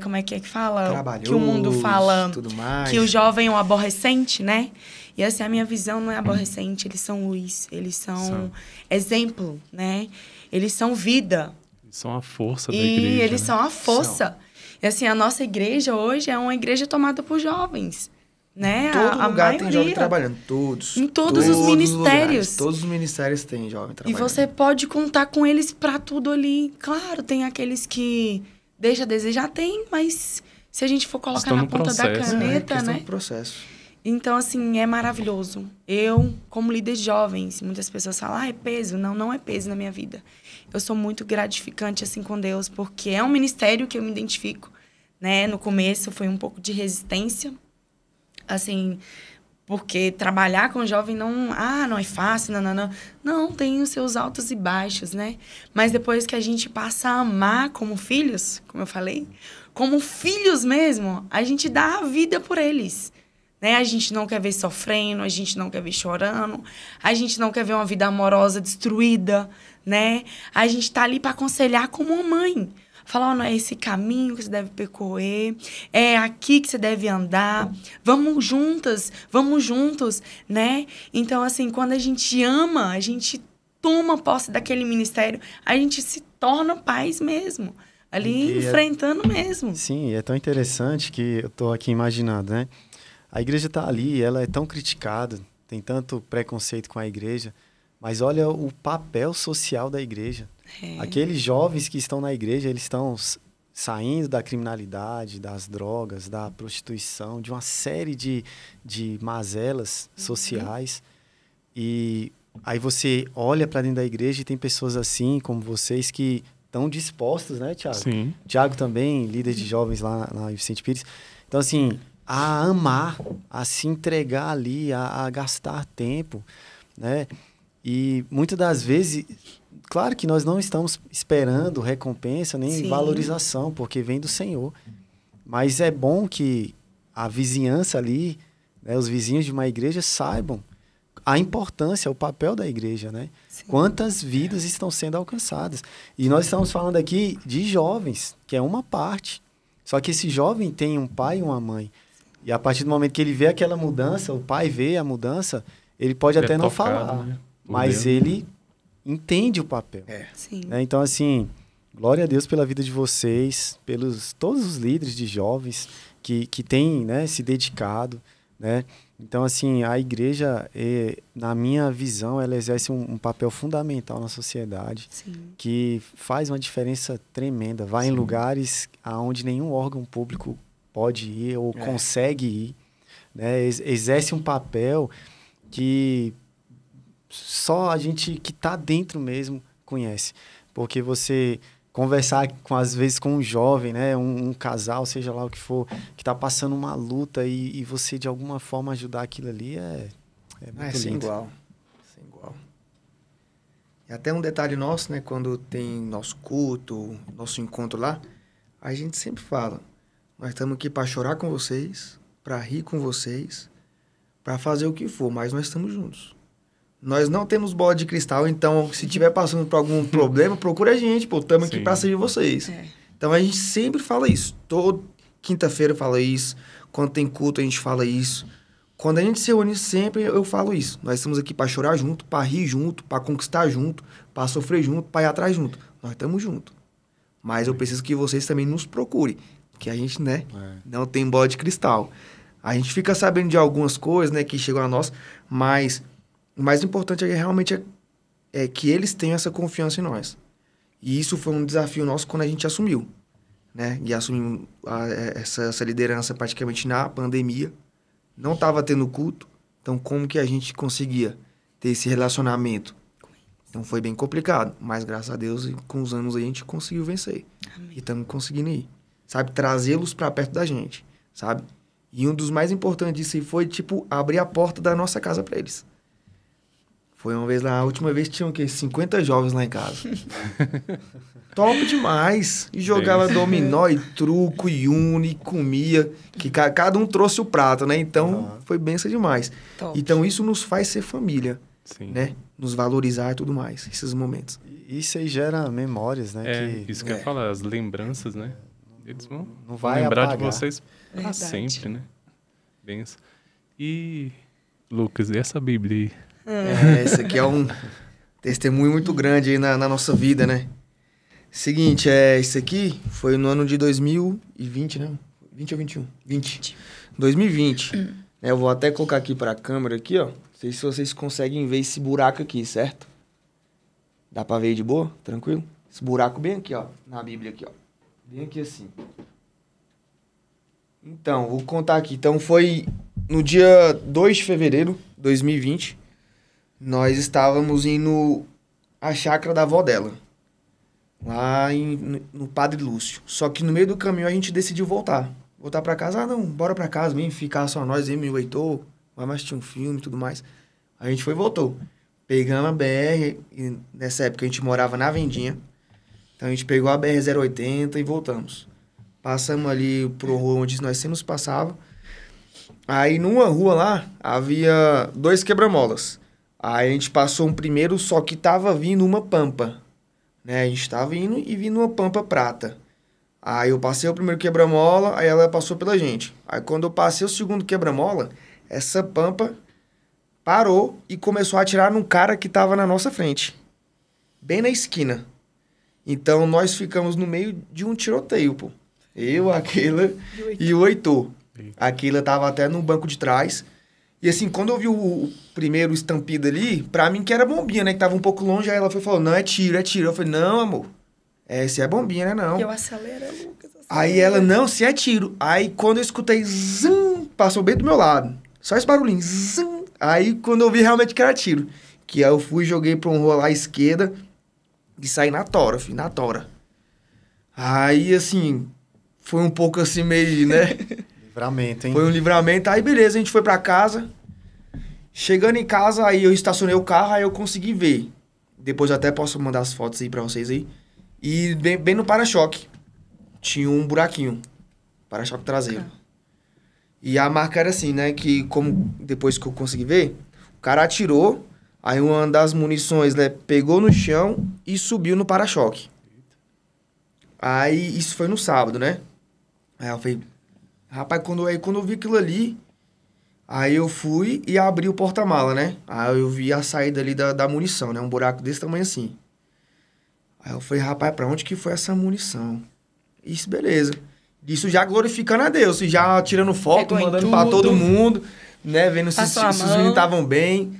como é que fala?
Trabalhoso,
que o mundo fala
tudo mais.
Que o jovem é um aborrecente, né? E assim, a minha visão não é aborrecente, eles são luz, eles são exemplo, né? Eles são vida.
Eles são a força da igreja.
E eles
né?
são a força. E assim, a nossa igreja hoje é uma igreja tomada por jovens. Né?
Todo
a
lugar
maioria.
tem jovem trabalhando. Todos.
Em todos os ministérios.
Todos os ministérios têm jovem
E
trabalhando.
você pode contar com eles para tudo ali. Claro, tem aqueles que deixa a desejar, tem, mas se a gente for colocar
Estão
na
no
ponta da
processo.
caneta, né?
Do processo.
Então, assim, é maravilhoso. Eu, como líder de jovens, muitas pessoas falam, é peso. Não, não é peso na minha vida. Eu sou muito gratificante, assim, com Deus, porque é um ministério que eu me identifico, né? No começo foi um pouco de resistência, assim, porque trabalhar com jovem não é fácil, não. Não, tem os seus altos e baixos, né? Mas depois que a gente passa a amar como filhos, como eu falei, como filhos mesmo, a gente dá a vida por eles, né? A gente não quer ver sofrendo, a gente não quer ver chorando, a gente não quer ver uma vida amorosa destruída, né? A gente tá ali para aconselhar como uma mãe. Falar, não é esse caminho que você deve percorrer, é aqui que você deve andar, vamos juntos, né? Então, assim, quando a gente ama, a gente toma posse daquele ministério, a gente se torna pais mesmo, ali enfrentando mesmo.
Sim, é tão interessante que eu tô aqui imaginando, né? A igreja tá ali, ela é tão criticada, tem tanto preconceito com a igreja, mas olha o papel social da igreja. Aqueles jovens que estão na igreja, eles estão saindo da criminalidade, das drogas, da prostituição, de uma série de mazelas sociais. E aí você olha para dentro da igreja e tem pessoas assim, como vocês, que estão dispostos, né, Thiago?
Sim.
Thiago também, líder de jovens lá na Vicente Pires. Então, assim, a amar, a se entregar ali, a gastar tempo, né? E muitas das vezes... Claro que nós não estamos esperando recompensa nem valorização, porque vem do Senhor. Mas é bom que a vizinhança ali, né, os vizinhos de uma igreja saibam a importância, o papel da igreja, né? Sim. Quantas vidas estão sendo alcançadas. E nós estamos falando aqui de jovens, que é uma parte. Só que esse jovem tem um pai e uma mãe. E a partir do momento que ele vê aquela mudança, o pai vê a mudança, ele pode até não falar, né? Mas ele... entende o papel.
Sim.
Né? Então, assim, glória a Deus pela vida de vocês, pelos todos os líderes de jovens que têm, né, se dedicado, né? Então, assim, a igreja, na minha visão, ela exerce um papel fundamental na sociedade, que faz uma diferença tremenda. Vai em lugares aonde nenhum órgão público pode ir ou consegue ir, né? Exerce um papel que só a gente que está dentro mesmo conhece. Porque você conversar, às vezes, com um jovem, né? Um casal, seja lá o que for, que está passando uma luta e você, de alguma forma, ajudar aquilo ali é muito
sem
lindo.
igual. Sem igual. E até um detalhe nosso, né? Quando tem nosso culto, nosso encontro lá, a gente sempre fala, Nós estamos aqui para chorar com vocês, para rir com vocês, para fazer o que for, mas nós estamos juntos. Nós não temos bola de cristal, então se tiver passando por algum problema, procura a gente, pô, estamos aqui para servir vocês. Então a gente sempre fala isso. Toda quinta-feira fala isso, quando tem culto a gente fala isso. Quando a gente se reúne sempre, eu falo isso. Nós estamos aqui para chorar junto, para rir junto, para conquistar junto, para sofrer junto, para ir atrás junto. Nós estamos juntos. Mas eu preciso que vocês também nos procurem, que a gente, né, não tem bola de cristal. A gente fica sabendo de algumas coisas, né, que chegam a nós, mas o mais importante é realmente é que eles tenham essa confiança em nós. E isso foi um desafio nosso quando a gente assumiu, né? E assumimos essa liderança praticamente na pandemia. Não estava tendo culto, então como que a gente conseguia ter esse relacionamento? Então foi bem complicado, mas graças a Deus, com os anos a gente conseguiu vencer. Amém. E estamos conseguindo ir, sabe? Trazê-los para perto da gente, sabe? E um dos mais importantes disso aí foi, tipo, abrir a porta da nossa casa para eles. Foi uma vez lá, a última vez tinham o quê? 50 jovens lá em casa. Top demais. E jogava dominó e truco e uno e comia. Que cada um trouxe o prato, né? Então, foi benção demais. Top. Então, isso nos faz ser família. Sim. Né? Nos valorizar e tudo mais, esses momentos.
Isso aí gera memórias, né?
Isso que eu ia falar, as lembranças, né? Eles vão
não vai
lembrar
apagar.
de vocês para sempre, né? Benção. E, Lucas, e essa Bíblia aí?
Esse aqui é um testemunho muito grande aí na nossa vida, né? Seguinte, esse aqui foi no ano de 2020, né? 20 ou 21? 20. 2020. Eu vou até colocar aqui para a câmera aqui, ó. Não sei se vocês conseguem ver esse buraco aqui, certo? Dá para ver de boa? Tranquilo? Esse buraco bem aqui, ó. Na Bíblia aqui, ó. Bem aqui assim. Então, vou contar aqui. Então, foi no dia 2 de fevereiro de 2020. Nós estávamos indo à chácara da avó dela, lá no Padre Lúcio. Só que no meio do caminho a gente decidiu voltar para casa. Ah, não, bora para casa, vem ficar só nós, eu e o Heitor, vai mais assistir um filme e tudo mais. A gente foi e voltou. Pegamos a BR, e nessa época a gente morava na Vendinha, então a gente pegou a BR-080 e voltamos. Passamos ali pro rua onde nós sempre passava. Aí numa rua lá, havia 2 quebra-molas. Aí a gente passou um primeiro, só que tava vindo uma pampa, né? A gente tava indo e vindo uma pampa prata. Aí eu passei o primeiro quebra-mola, aí ela passou pela gente. Aí quando eu passei o segundo quebra-mola, essa pampa parou e começou a atirar num cara que tava na nossa frente, bem na esquina. Então nós ficamos no meio de um tiroteio, pô. Eu, Aquila e o Heitor. A Aquila tava até no banco de trás. E assim, quando eu vi o primeiro estampido ali, pra mim que era bombinha, né? Que tava um pouco longe, aí ela foi falando, não, é tiro, é tiro. Eu falei, não, amor, se é bombinha, né? Não.
Eu acelero, Lucas.
Aí ela, não, se é tiro. Aí quando eu escutei, zum, passou bem do meu lado. Só esse barulhinho, zum. Aí quando eu vi realmente que era tiro. Que aí eu fui, joguei pra um rolo à esquerda e saí na tora, filho, na tora. Aí, assim, foi um pouco assim meio, né?
Livramento, hein?
Foi um livramento. Aí, beleza, a gente foi pra casa. Chegando em casa, aí eu estacionei o carro, aí eu consegui ver. Depois eu até posso mandar as fotos aí pra vocês aí. E bem no para-choque tinha um buraquinho. Para-choque traseiro. E a marca era assim, né? Que como depois que eu consegui ver, o cara atirou, aí uma das munições, né, pegou no chão e subiu no para-choque. Aí isso foi no sábado, né? Aí eu falei... Rapaz, quando eu vi aquilo ali, aí eu fui e abri o porta-mala, né? Aí eu vi a saída ali da munição, né? Um buraco desse tamanho assim. Aí eu falei, rapaz, pra onde que foi essa munição? Isso, beleza. Isso já glorificando a Deus, já tirando foto, mandando pra todo mundo, né? Vendo se os meninos estavam bem.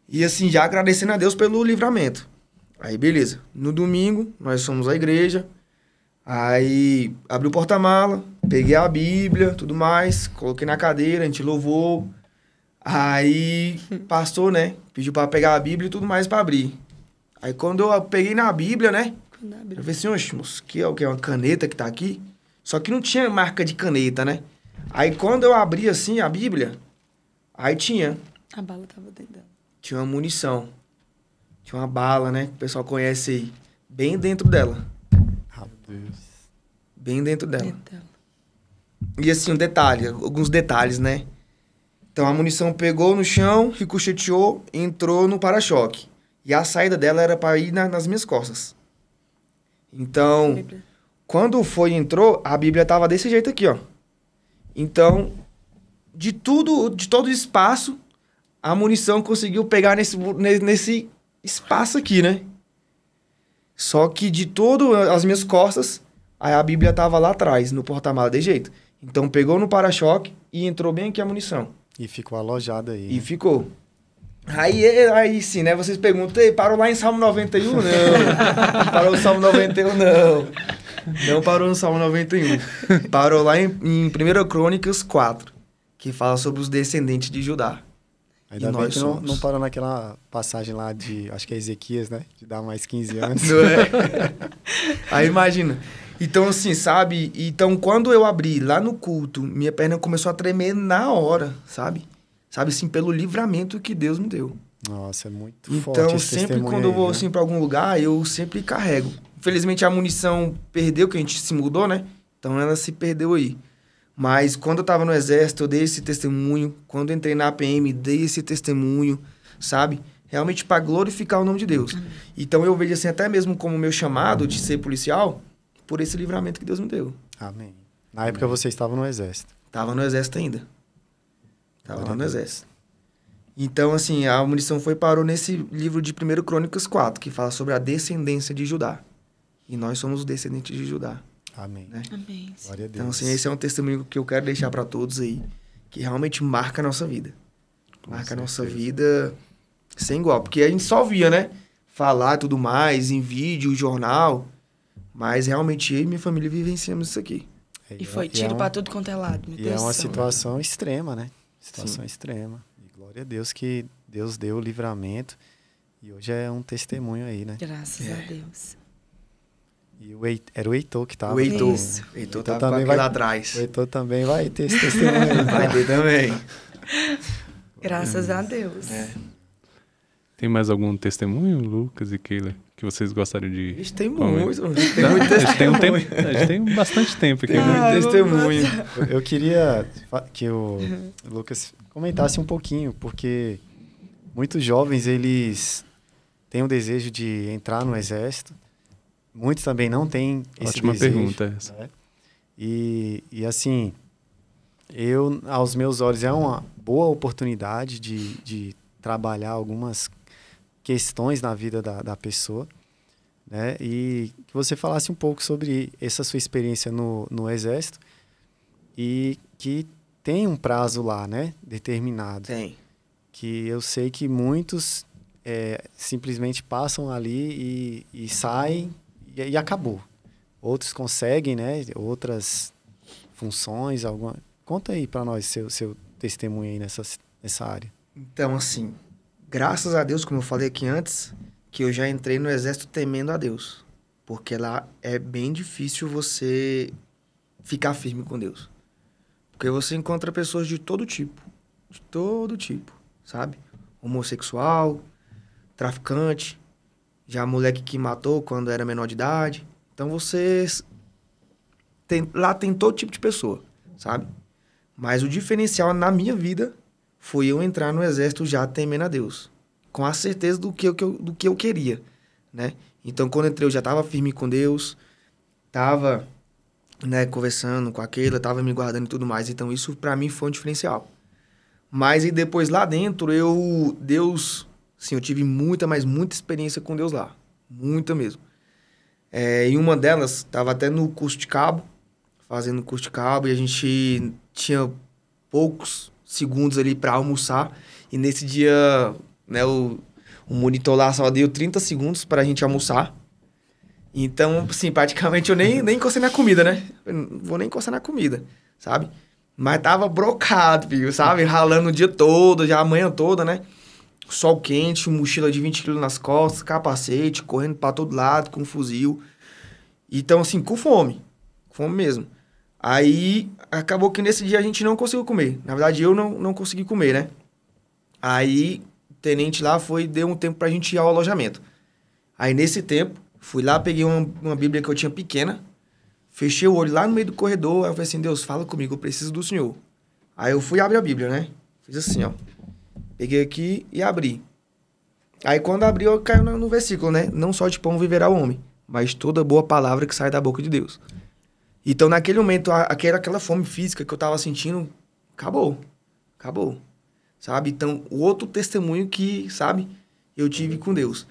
E assim, já agradecendo a Deus pelo livramento. Aí, beleza. No domingo, nós fomos à igreja. Aí, abri o porta-mala, peguei a Bíblia, tudo mais, coloquei na cadeira, a gente louvou. Aí, pastor, né, pediu pra pegar a Bíblia e tudo mais pra abrir. Aí, quando eu peguei na Bíblia, né, eu falei assim, oxe, moço, que é o que? É uma caneta que tá aqui? Só que não tinha marca de caneta, né? Aí, quando eu abri assim a Bíblia, aí tinha.
A bala tava dentro dela.
Tinha uma munição. Tinha uma bala, né, que o pessoal conhece aí, bem dentro dela.
Deus.
Bem dentro dela. E assim, um detalhe, alguns detalhes, né? Então a munição pegou no chão, ricocheteou, entrou no para-choque. E a saída dela era para ir nas minhas costas. Então, quando entrou, a Bíblia tava desse jeito aqui, ó. Então, de todo o espaço, a munição conseguiu pegar nesse espaço aqui, né? Só que de todas as minhas costas, aí a Bíblia tava lá atrás, no porta-mala, de jeito. Então, pegou no para-choque e entrou bem aqui a munição.
E ficou alojada aí.
E ficou. Aí sim, né? Vocês perguntam, parou lá em Salmo 91? Não. Não parou no Salmo 91, não. Não parou no Salmo 91. Parou lá em 1 Crônicas 4, que fala sobre os descendentes de Judá.
Ainda bem que não parou naquela passagem lá de, acho que é Ezequias, né? De dar mais 15 anos.
Não é? Aí imagina. Então, assim, sabe? Então, quando eu abri lá no culto, minha perna começou a tremer na hora, sabe? Sabe, assim, pelo livramento que Deus me deu.
Nossa, é muito forte
Então,
esse
sempre
testemunho
quando eu vou,
aí,
assim, pra algum lugar, eu sempre carrego. Infelizmente, a munição perdeu, que a gente se mudou, né? Então, ela se perdeu aí. Mas, quando eu tava no exército, eu dei esse testemunho. Quando eu entrei na APM, dei esse testemunho, sabe? Realmente para glorificar o nome de Deus. Então, eu vejo, assim, até mesmo como meu chamado de ser policial, por esse livramento que Deus me deu.
Amém. Na época você estava no exército.
Tava no exército ainda. Tava lá no exército. Então, assim, a munição parou nesse livro de 1 Crônicas 4, que fala sobre a descendência de Judá. E nós somos os descendentes de Judá.
Amém.
Né?
Amém.
Glória a Deus.
Então, assim, esse é um testemunho que eu quero deixar para todos aí, que realmente marca a nossa vida. Marca a nossa vida sem igual. Porque a gente só via, né? Falar tudo mais, em vídeo, jornal. Mas realmente eu e minha família vivenciamos isso aqui.
E foi tiro pra tudo quanto é lado. Meu
E
Deus
é uma
do céu.
situação extrema, né? Situação
Sim.
extrema. E glória a Deus que Deus deu o livramento. E hoje é um testemunho aí, né?
Graças a Deus.
E
era o Heitor que tava.
O Heitor.
Isso.
O Heitor
Então
tava
também
com aquele lá atrás.
O Heitor também vai ter esse testemunho aí.
Vai ter também.
Graças a Deus.
Tem mais algum testemunho, Lucas e Keila, que vocês gostariam de...
Vixe, tem
comentar?
muito. Tem muito
A gente tem
testemunho.
a gente tem bastante tempo aqui.
Tem
né?
muito testemunho.
Eu queria que o Lucas comentasse um pouquinho, porque muitos jovens, eles têm o desejo de entrar no exército. Muitos também não têm esse
Ótima
desejo.
pergunta essa.
Né? E assim, aos meus olhos, é uma boa oportunidade de trabalhar algumas questões na vida da pessoa, né? E que você falasse um pouco sobre essa sua experiência no Exército e que tem um prazo lá, né? Determinado.
Tem.
Que eu sei que muitos simplesmente passam ali e saem e acabou. Outros conseguem, né? Outras funções, Conta aí para nós seu testemunho aí nessa área.
Então, assim, graças a Deus, como eu falei aqui antes, que eu já entrei no exército temendo a Deus. Porque lá é bem difícil você ficar firme com Deus. Porque você encontra pessoas de todo tipo, sabe? Homossexual, traficante, já moleque que matou quando era menor de idade. Então, lá tem todo tipo de pessoa, sabe? Mas o diferencial na minha vida foi eu entrar no exército já temendo a Deus. Com a certeza do que eu queria, né? Então, quando eu entrei, eu já estava firme com Deus. Estava, né, conversando com aquela, estava me guardando e tudo mais. Então, isso para mim foi um diferencial. Mas e depois lá dentro, Deus... Sim, eu tive muita experiência com Deus lá. Muita mesmo. E uma delas, estava até no curso de cabo, fazendo curso de cabo, e a gente tinha poucos segundos ali para almoçar. E nesse dia, né, o monitor lá só deu 30 segundos para a gente almoçar. Então, assim, praticamente eu nem encostei na comida, né? Eu não vou nem encostar na comida, sabe? Mas tava brocado, filho, sabe? Ralando o dia todo, já a manhã toda, né? Sol quente, mochila de 20 quilos nas costas, capacete, correndo pra todo lado, com um fuzil. Então, assim, com fome mesmo. Aí, acabou que nesse dia a gente não conseguiu comer. Na verdade, eu não consegui comer, né? Aí, o tenente lá deu um tempo pra gente ir ao alojamento. Aí, nesse tempo, fui lá, peguei uma Bíblia que eu tinha pequena, Fechei o olho lá no meio do corredor, aí eu falei assim, Deus, fala comigo, eu preciso do Senhor. Aí eu fui abrir a Bíblia, né? Fiz assim, ó. Peguei aqui e abri. Aí quando abri, eu caí no versículo, né? Não só de pão viverá o homem, mas toda boa palavra que sai da boca de Deus. Então, naquele momento, aquela fome física que eu tava sentindo, acabou. Acabou. Sabe? Então, o outro testemunho que, sabe, eu tive com Deus.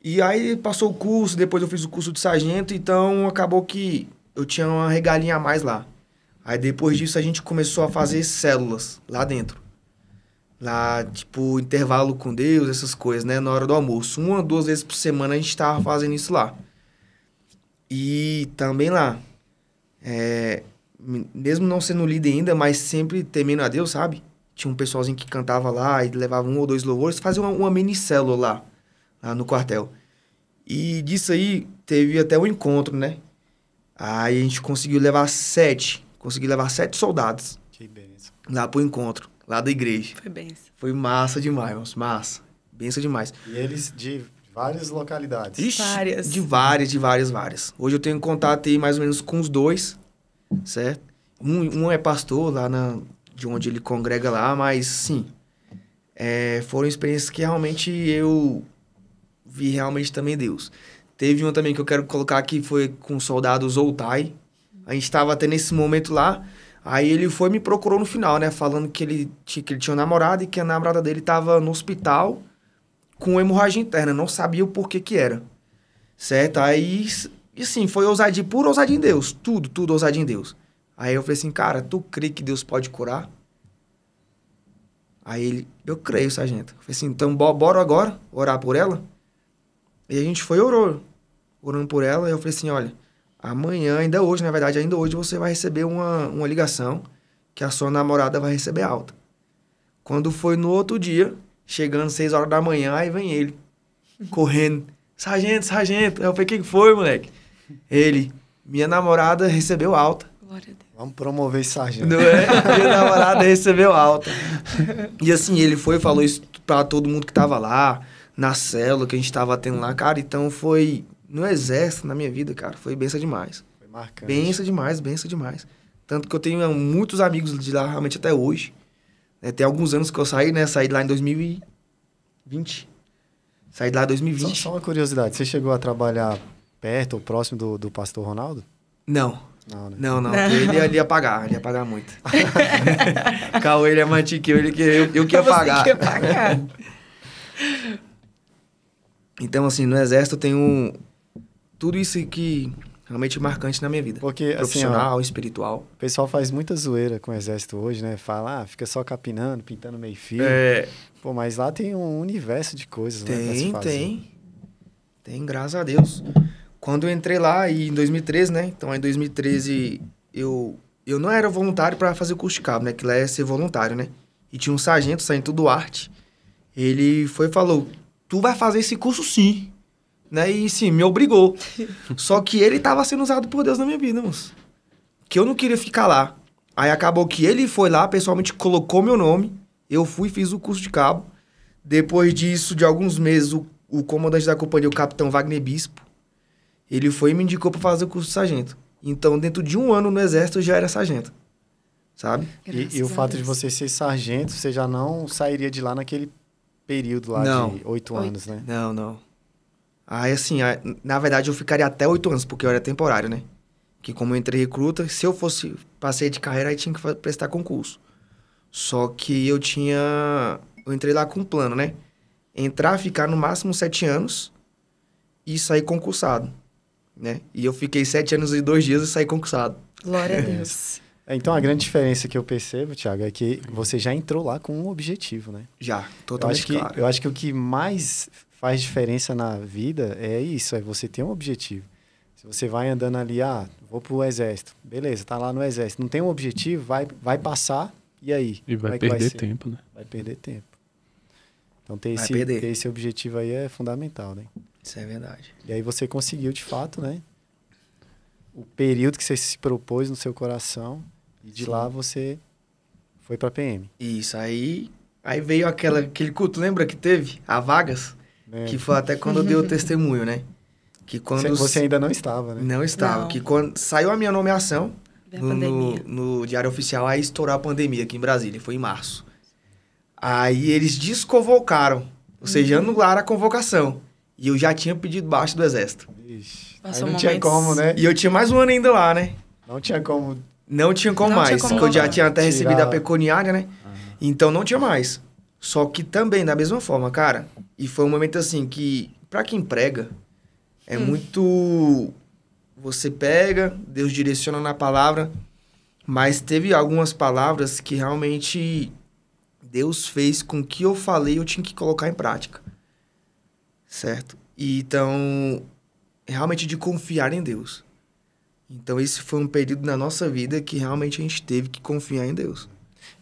E aí passou o curso, depois eu fiz o curso de sargento, então acabou que eu tinha uma regalinha a mais lá. Aí depois disso a gente começou a fazer células lá dentro. Lá, tipo, intervalo com Deus, essas coisas, né? Na hora do almoço. 1 ou 2 vezes por semana a gente tava fazendo isso lá. E também lá, mesmo não sendo líder ainda, mas sempre temendo a Deus, sabe? Tinha um pessoalzinho que cantava lá e levava 1 ou 2 louvores, fazia uma mini célula lá no quartel. E disso aí teve até um encontro, né? Aí a gente conseguiu levar 7 soldados.
Que beleza.
Lá pro encontro, lá da igreja.
Foi benção.
Foi massa demais, irmãos, massa. Benção demais.
E eles de várias localidades.
Ixi,
Várias.
De várias. Hoje eu tenho contato aí mais ou menos com os 2, certo? Um é pastor lá de onde ele congrega lá, mas sim, foram experiências que realmente eu vi realmente também Deus. Teve uma também que eu quero colocar aqui, foi com o soldado Zoltai. A gente estava até nesse momento lá, aí ele foi e me procurou no final, né? Falando que ele tinha uma namorada e que a namorada dele estava no hospital com hemorragia interna, não sabia o porquê que era, certo? Aí, e assim, foi ousadia, pura ousadia em Deus, tudo ousadia em Deus. Aí eu falei assim, cara, tu crê que Deus pode curar? Aí ele, eu creio, sargento. Eu falei assim, então bora agora orar por ela? E a gente foi orando por ela, e eu falei assim, olha, amanhã, ainda hoje, na verdade, ainda hoje você vai receber uma ligação que a sua namorada vai receber alta. Quando foi no outro dia, chegando 6 horas da manhã, aí vem ele, correndo. Sargento. Aí eu falei, o que foi, moleque? Ele, minha namorada recebeu alta.
Glória a Deus.
Vamos promover esse sargento.
Não é? Minha namorada recebeu alta. E assim, ele foi e falou isso pra todo mundo que tava lá, na célula que a gente tava tendo lá. Cara, então foi no exército, na minha vida, cara, foi benção demais.
Foi marcante.
Benção demais. Tanto que eu tenho muitos amigos de lá realmente até hoje. Tem alguns anos que eu saí, né? Saí de lá em 2020. Saí de lá em 2020.
Só uma curiosidade, você chegou a trabalhar perto ou próximo do pastor Ronaldo?
Não.
Não, né?
Não. Ele ia pagar muito. Cauê, ele é mais antigo que eu que ia pagar.
Você que ia pagar.
Então, assim, no exército eu tenho tudo isso que realmente marcante na minha vida.
Porque,
profissional,
assim,
espiritual.
O pessoal faz muita zoeira com o exército hoje, né? Fala, fica só capinando, pintando meio fio. Pô, mas lá tem um universo de coisas, né? Pra se fazer.
Tem, graças a Deus. Quando eu entrei lá, em 2013, né? Então, em 2013, eu não era voluntário para fazer o curso de cabo, né? Que lá é ser voluntário, né? E tinha um sargento do Arte. Ele foi e falou, tu vai fazer esse curso sim. Né? E sim, me obrigou. Só que ele tava sendo usado por Deus na minha vida, moço. Que eu não queria ficar lá. Aí acabou que ele foi lá, pessoalmente colocou meu nome. Eu fui e fiz o curso de cabo. Depois disso, de alguns meses, o comandante da companhia, o capitão Wagner Bispo, ele foi e me indicou para fazer o curso de sargento. Então, dentro de 1 ano no exército, eu já era sargento. Sabe?
E o fato de você ser sargento, você já não sairia de lá naquele período lá de 8 anos, né?
Não. Aí, assim, na verdade, eu ficaria até 8 anos, porque eu era temporário, né? Que como eu entrei recruta, se eu passei de carreira, aí tinha que prestar concurso. Só que eu entrei lá com um plano, né? Entrar, ficar no máximo 7 anos e sair concursado, né? E eu fiquei 7 anos e 2 dias e saí concursado.
Glória a Deus.
Então, a grande diferença que eu percebo, Thiago, é que você já entrou lá com um objetivo, né?
Já, totalmente claro.
Eu acho que o que mais faz diferença na vida é isso, é você ter um objetivo. Se você vai andando ali, vou pro exército, beleza, tá lá no exército, não tem um objetivo, vai passar, e aí?
E vai perder tempo, né?
Vai perder tempo. Então, ter esse objetivo aí é fundamental, né?
Isso é verdade.
E aí você conseguiu, de fato, né? O período que você se propôs no seu coração, e de lá você foi pra PM.
Isso, aí veio aquele culto, lembra que teve? A Vagas? Que foi até quando eu dei o testemunho, né? Que quando
Você ainda não estava, né?
Não estava.
Não.
Que quando saiu a minha nomeação
Da pandemia.
no Diário Oficial, aí estourou a pandemia aqui em Brasília. Foi em março. Aí eles desconvocaram. Ou seja, anularam a convocação. E eu já tinha pedido baixa do Exército.
Ixi, aí
Passou
não tinha
momentos-
como, né?
E eu tinha mais um ano ainda lá, né?
Não tinha como.
Não tinha como
Não tinha
mais.
como
Porque eu já
voltar.
tinha até recebido
Tirar-
a pecuniária, né? Então não tinha mais. Só que também, da mesma forma, cara. E foi um momento assim que, pra quem prega, é muito. Você pega, Deus direciona na palavra, mas teve algumas palavras que realmente Deus fez com que eu falei eu tinha que colocar em prática. Certo? E então, realmente de confiar em Deus. Então, esse foi um período na nossa vida que realmente a gente teve que confiar em Deus.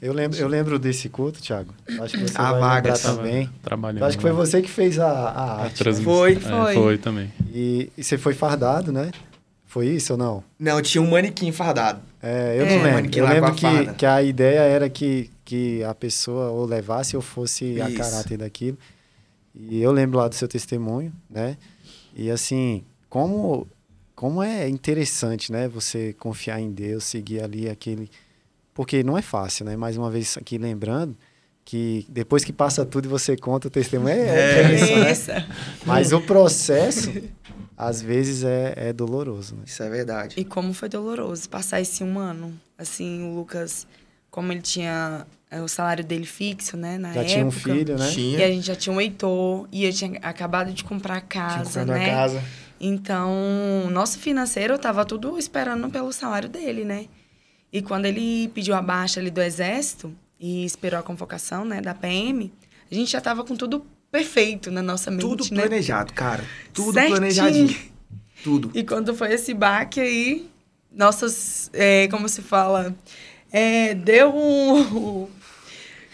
Eu lembro desse culto, Thiago. Acho que você
A
vai
vaga,
lembrar
tava
também.
Trabalhando.
Acho que foi
né?
você que fez a
A
arte.
transmissão.
Foi.
Foi.
Foi também.
E você foi fardado, né? Foi isso ou não?
Não, tinha um manequim fardado.
É, eu
É.
não lembro.
Manequim
Eu
lá com
lembro
a farda.
que a ideia era que a pessoa ou levasse ou fosse a
Isso.
caráter daquilo. E eu lembro lá do seu testemunho, né? E assim, como é interessante, né? Você confiar em Deus, seguir ali aquele... Porque não é fácil, né? Mais uma vez aqui lembrando que depois que passa tudo e você conta o testemunho, é isso, né?
Isso.
Mas o processo, às vezes, é doloroso, né?
Isso é verdade.
E como foi doloroso passar esse um ano. Assim, o Lucas, como ele tinha o salário dele fixo, né, na
Já
época.
tinha um filho, né?
E a gente já tinha um Heitor, e eu tinha acabado de comprar casa,
Comprando
né?
a casa.
Então, nosso financeiro tava tudo esperando pelo salário dele, né? E quando ele pediu a baixa ali do Exército e esperou a convocação, né, da PM, a gente já tava com tudo perfeito na nossa mente,
Tudo
né?
planejado, cara. Tudo
Certinho.
planejadinho. Tudo.
E quando foi esse baque aí, nossas, como se fala, deu um...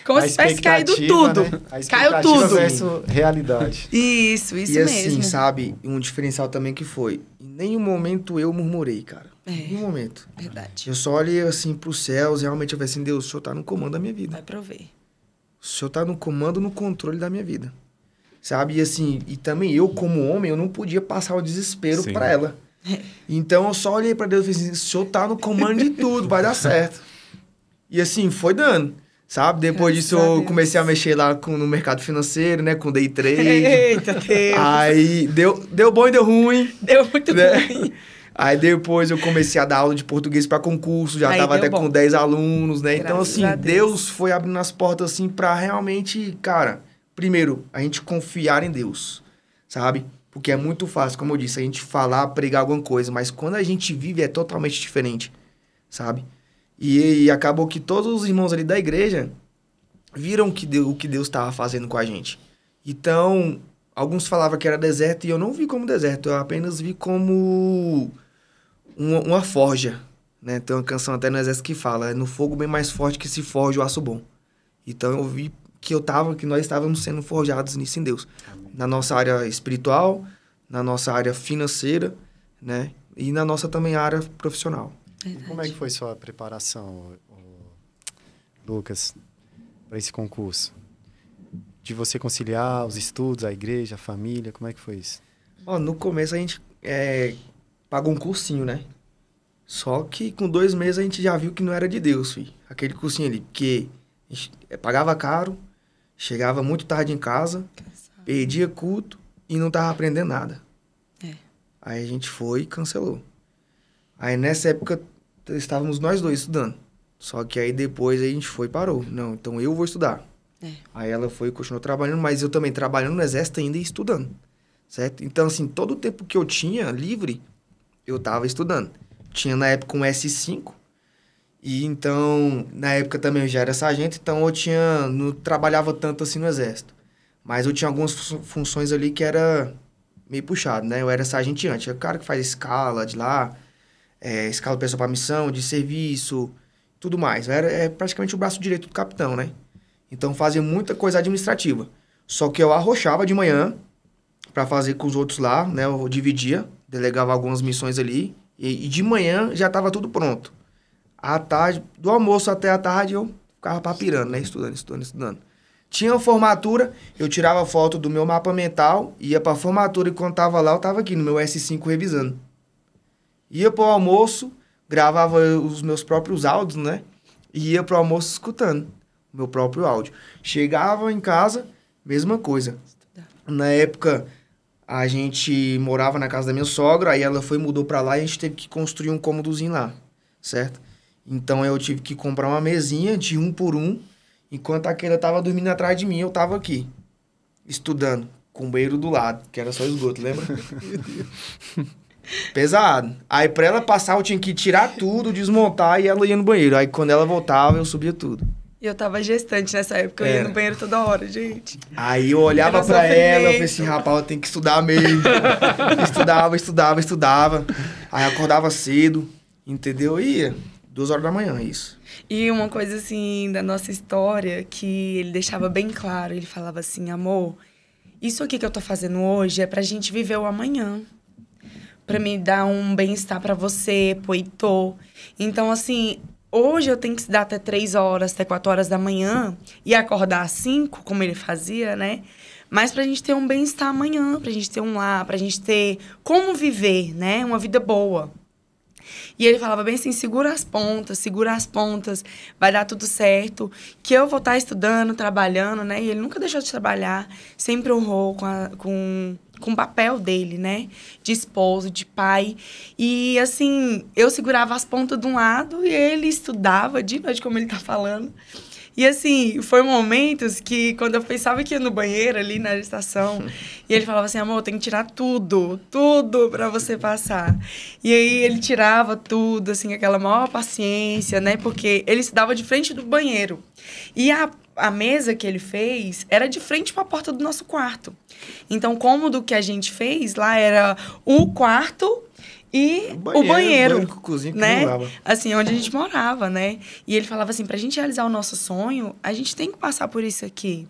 Como
A
se tivesse caído
expectativa,
tudo.
né? A
Caiu
expectativa
tudo.
versus realidade.
Isso
E assim,
mesmo.
sabe, um diferencial também que foi, em nenhum momento eu murmurei, cara. Em nenhum momento.
Verdade.
Eu só olhei assim pros céus, realmente eu falei assim, Deus, o Senhor tá no comando da minha vida.
Vai prover.
O Senhor tá no comando, no controle da minha vida. Sabe? E assim, e também eu como homem, eu não podia passar o desespero
Sim.
pra ela. Então eu só olhei pra Deus e falei assim, o Senhor tá no comando de tudo, vai dar certo. E assim, foi dando. Sabe? Depois
Graças
disso
a
eu
Deus.
comecei a mexer lá no mercado financeiro, né? Com day trade.
Eita, Deus.
Aí deu bom e deu ruim.
Deu muito
né?
ruim.
Aí depois eu comecei a dar aula de português para concurso, já
Aí
tava
deu
até
bom.
com 10 alunos, né? Então,
Graças
assim,
a Deus.
Deus foi abrindo as portas, assim, pra realmente, cara, primeiro, a gente confiar em Deus, sabe? Porque é muito fácil, como eu disse, a gente falar, pregar alguma coisa, mas quando a gente vive é totalmente diferente, sabe? E acabou que todos os irmãos ali da igreja viram o que Deus estava fazendo com a gente. Então, alguns falavam que era deserto e eu não vi como deserto, eu apenas vi como uma forja, né? Tem uma canção até no Exército que fala, é no fogo bem mais forte que se forja o aço bom. Então eu vi que nós estávamos sendo forjados nisso em Deus. Na nossa área espiritual, na nossa área financeira, né? E na nossa também área profissional.
E como é que foi sua preparação, Lucas, para esse concurso? De você conciliar os estudos, a igreja, a família, como é que foi isso?
Ó, no começo a gente pagou um cursinho, né? Só que com 2 meses a gente já viu que não era de Deus, filho. Aquele cursinho ali. Porque a gente pagava caro, chegava muito tarde em casa, perdia culto e não tava aprendendo nada. Aí a gente foi e cancelou. Aí nessa época estávamos nós dois estudando. Só que aí depois a gente foi e parou. Não, então eu vou estudar. Aí ela foi e continuou trabalhando, mas eu também trabalhando no exército ainda e estudando. Certo? Então, assim, todo o tempo que eu tinha livre, eu tava estudando. Tinha na época um S5. E então, na época também eu já era sargento, então eu não trabalhava tanto assim no exército. Mas eu tinha algumas funções ali que era meio puxado, né? Eu era sargenteante, é o cara que faz escala de lá, escala pessoal para missão, de serviço, tudo mais. Eu era praticamente o braço direito do capitão, né? Então fazia muita coisa administrativa. Só que eu arrochava de manhã para fazer com os outros lá, né? Eu dividia, delegava algumas missões ali e de manhã já estava tudo pronto. À tarde, do almoço até a tarde eu ficava papirando, né? Estudando. Tinha formatura, eu tirava foto do meu mapa mental, ia pra formatura e quando tava lá, eu tava aqui no meu S5 revisando. Ia pro almoço, gravava os meus próprios áudios, né? E ia pro almoço escutando o meu próprio áudio. Chegava em casa, mesma coisa. Na época, a gente morava na casa da minha sogra, aí ela mudou pra lá e a gente teve que construir um cômodozinho lá, certo? Então eu tive que comprar uma mesinha de 1 por 1. Enquanto aquela tava dormindo atrás de mim, eu tava aqui, estudando, com o banheiro do lado, que era só esgoto, lembra? Pesado. Aí pra ela passar, eu tinha que tirar tudo, desmontar e ela ia no banheiro. Aí quando ela voltava, eu subia tudo.
E eu tava gestante nessa época, eu ia no banheiro toda hora, gente.
Aí eu olhava pra ela, eu falei assim, rapaz, eu tenho que estudar mesmo. Estudava. Aí acordava cedo, entendeu? E ia, 2 horas da manhã, isso.
E uma coisa, assim, da nossa história, que ele deixava bem claro, ele falava assim, amor, isso aqui que eu tô fazendo hoje é pra gente viver o amanhã. Pra me dar um bem-estar pra você, pro Heitor. Então, assim, hoje eu tenho que estudar até 3 horas, até 4 horas da manhã, e acordar às 5, como ele fazia, né? Mas pra gente ter um bem-estar amanhã, pra gente ter um lar, pra gente ter como viver, né? Uma vida boa. E ele falava bem assim, segura as pontas, vai dar tudo certo, que eu vou estar estudando, trabalhando, né? E ele nunca deixou de trabalhar, sempre honrou com o papel dele, né? De esposo, de pai. E, assim, eu segurava as pontas de um lado e ele estudava de noite, como ele tá falando. E, assim, foi momentos que, quando eu pensava que ia no banheiro ali na estação, e ele falava assim, amor, tem que tirar tudo pra você passar. E aí ele tirava tudo, assim, aquela maior paciência, né? Porque ele estudava de frente do banheiro. E a mesa que ele fez era de frente para a porta do nosso quarto. Então, o cômodo que a gente fez lá era o quarto e o banheiro,
cozinha,
né? Assim, onde a gente morava, né? E ele falava assim, pra gente realizar o nosso sonho, a gente tem que passar por isso aqui.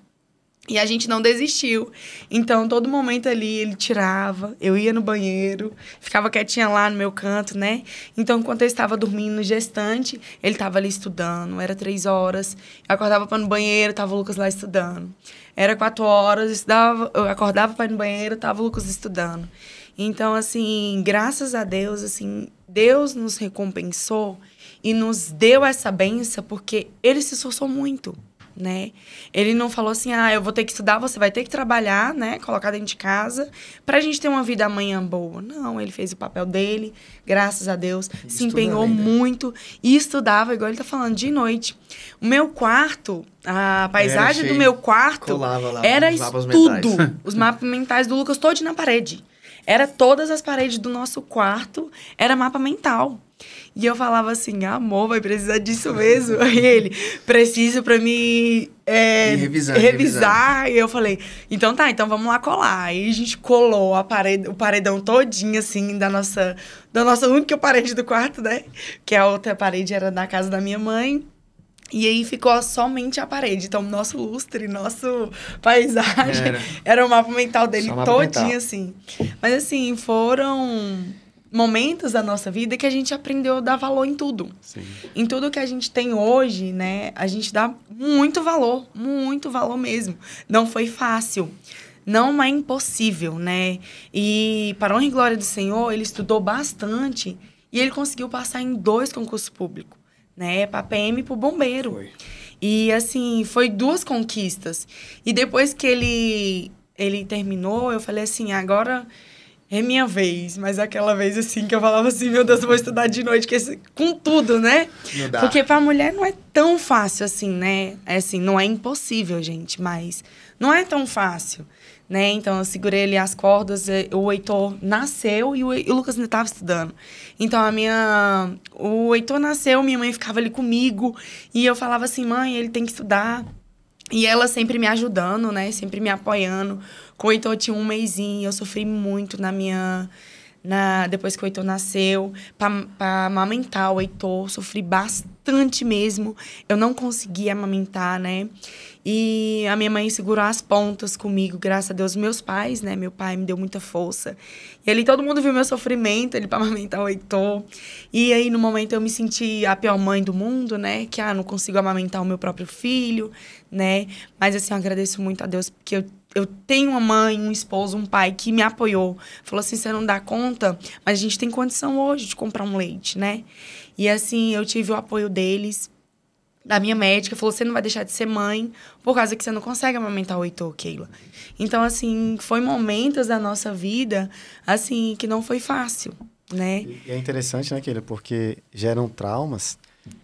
E a gente não desistiu. Então, todo momento ali, ele tirava, eu ia no banheiro, ficava quietinha lá no meu canto, né? Então, enquanto eu estava dormindo gestante, ele estava ali estudando. Era 3 horas, eu acordava para ir no banheiro, estava o Lucas lá estudando. Era 4 horas, eu acordava para ir no banheiro, estava o Lucas estudando. Então, assim, graças a Deus, assim, Deus nos recompensou e nos deu essa bênção porque ele se esforçou muito, né? Ele não falou assim, eu vou ter que estudar, você vai ter que trabalhar, né? Colocar dentro de casa pra gente ter uma vida amanhã boa. Não, ele fez o papel dele, graças a Deus, se empenhou muito e estudava, igual ele tá falando, de noite. O meu quarto, a paisagem do meu quarto era estudo. Os mapas mentais do Lucas todos na parede. Era todas as paredes do nosso quarto, era mapa mental. E eu falava assim, amor, vai precisar disso mesmo? Aí ele, preciso pra me revisar. E eu falei, então vamos lá colar. Aí a gente colou o paredão todinho, assim, da nossa única parede do quarto, né? Que a outra parede era da casa da minha mãe. E aí ficou somente a parede. Então, nosso lustre, nosso paisagem, era o mapa mental dele todinho, assim. Mas, assim, foram momentos da nossa vida que a gente aprendeu a dar valor em tudo.
Sim.
Em tudo que a gente tem hoje, né? A gente dá muito valor mesmo. Não foi fácil. Não é impossível, né? E, para a honra e glória do Senhor, ele estudou bastante e ele conseguiu passar em 2 concursos públicos. Né, para PM e para o bombeiro. Foi. E, assim, foi 2 conquistas. E depois que ele terminou, eu falei assim, agora é minha vez. Mas aquela vez, assim, que eu falava assim, meu Deus, eu vou estudar de noite, com tudo, né?
Não dá.
Porque para a mulher não é tão fácil assim, né? É assim, não é impossível, gente, mas não é tão fácil. Né? Então, eu segurei ali as cordas, o Heitor nasceu e o Lucas ainda estava estudando. Então, o Heitor nasceu, minha mãe ficava ali comigo e eu falava assim, mãe, ele tem que estudar. E ela sempre me ajudando, né? Sempre me apoiando. Com o Heitor tinha 1 mêsinho, eu sofri muito depois que o Heitor nasceu, pra amamentar o Heitor. Sofri bastante mesmo. Eu não conseguia amamentar, né? E a minha mãe segurou as pontas comigo, graças a Deus. Meus pais, né? Meu pai me deu muita força. E ali todo mundo viu meu sofrimento, ele pra amamentar o Heitor. E aí, no momento, eu me senti a pior mãe do mundo, né? Que, não consigo amamentar o meu próprio filho, né? Mas, assim, eu agradeço muito a Deus, porque eu tenho uma mãe, um esposo, um pai que me apoiou. Falou assim, você não dá conta, mas a gente tem condição hoje de comprar um leite, né? E, assim, eu tive o apoio deles. Da minha médica, falou, você não vai deixar de ser mãe por causa que você não consegue amamentar o Heitor, Keila. Então, assim, foi momentos da nossa vida, assim, que não foi fácil, né?
E é interessante, né, Keila, porque geram traumas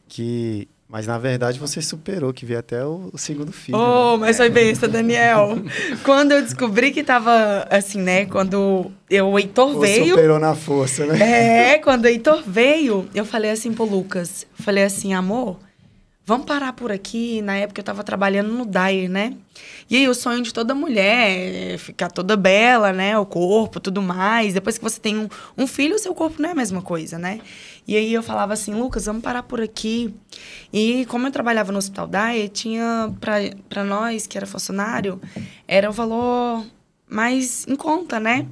que... Mas, na verdade, você superou, que veio até o segundo filho.
Oh,
né?
mas foi besta, Daniel. Quando eu descobri que tava, assim, né, quando o Heitor veio...
Superou na força, né?
Quando o Heitor veio, eu falei assim pro Lucas, falei assim, amor... Vamos parar por aqui. Na época eu tava trabalhando no Dyer, né? E aí o sonho de toda mulher é ficar toda bela, né? O corpo, tudo mais. Depois que você tem um filho, o seu corpo não é a mesma coisa, né? E aí eu falava assim, Lucas, vamos parar por aqui. E como eu trabalhava no Hospital Dyer, tinha pra nós, que era funcionário, era o valor mais em conta, né?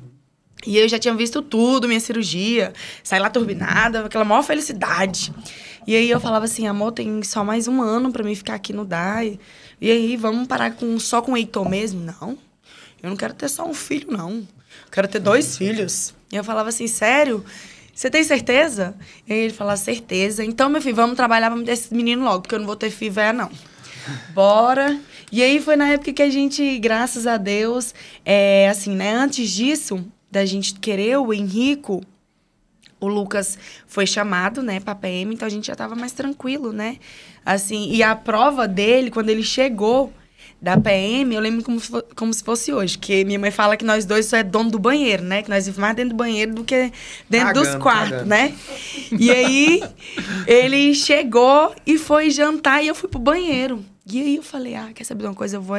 E eu já tinha visto tudo, minha cirurgia, saí lá turbinada, aquela maior felicidade. E aí eu falava assim, amor, tem só mais 1 ano pra mim ficar aqui no DAI. E aí, vamos parar só com o Heitor mesmo? Não, eu não quero ter só um filho, não. Eu quero ter 2 filhos. E eu falava assim, sério? Você tem certeza? E aí ele falava, certeza. Então, meu filho, vamos trabalhar pra me ter esse menino logo, porque eu não vou ter filho velha, não. Bora. E aí foi na época que a gente, graças a Deus, assim, né? Antes disso, da gente querer o Henrico, o Lucas foi chamado, né, pra PM, então a gente já tava mais tranquilo, né? Assim, e a prova dele, quando ele chegou da PM, eu lembro como se fosse hoje, que minha mãe fala que nós dois só é dono do banheiro, né? Que nós vivemos mais dentro do banheiro do que dentro dos quartos, né? E aí, ele chegou e foi jantar e eu fui pro banheiro. E aí eu falei, quer saber de uma coisa? Eu vou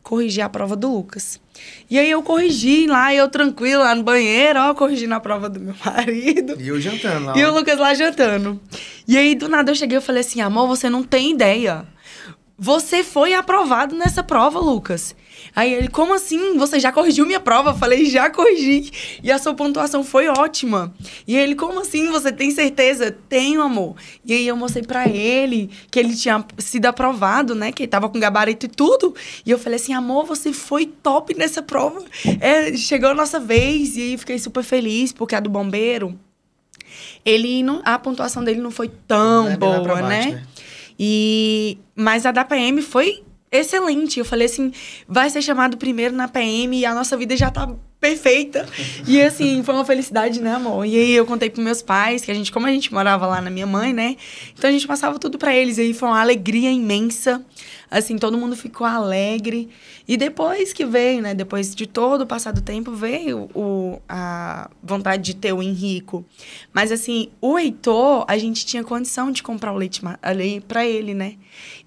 corrigir a prova do Lucas. E aí eu corrigi lá, eu tranquilo lá no banheiro, corrigindo a prova do meu marido.
E eu jantando lá.
E o Lucas lá jantando. E aí, do nada, eu cheguei e falei assim, amor, você não tem ideia. Você foi aprovado nessa prova, Lucas. Aí ele, como assim? Você já corrigiu minha prova? Eu falei, já corrigi. E a sua pontuação foi ótima. E ele, como assim? Você tem certeza? Tenho, amor. E aí eu mostrei pra ele que ele tinha sido aprovado, né? Que ele tava com gabarito e tudo. E eu falei assim, amor, você foi top nessa prova. Chegou a nossa vez. E aí fiquei super feliz, porque a do bombeiro, a pontuação dele não foi tão boa, né? Mas a da PM foi excelente. Eu falei assim, vai ser chamado primeiro na PM e a nossa vida já tá perfeita. E assim, foi uma felicidade, né, amor? E aí eu contei pros meus pais, que como a gente morava lá na minha mãe, né? Então a gente passava tudo pra eles. E aí foi uma alegria imensa. Assim, todo mundo ficou alegre. E depois que veio, né? Depois de todo o passar do tempo, veio a vontade de ter o Henrico. Mas assim, o Heitor, a gente tinha condição de comprar o leite ali pra ele, né?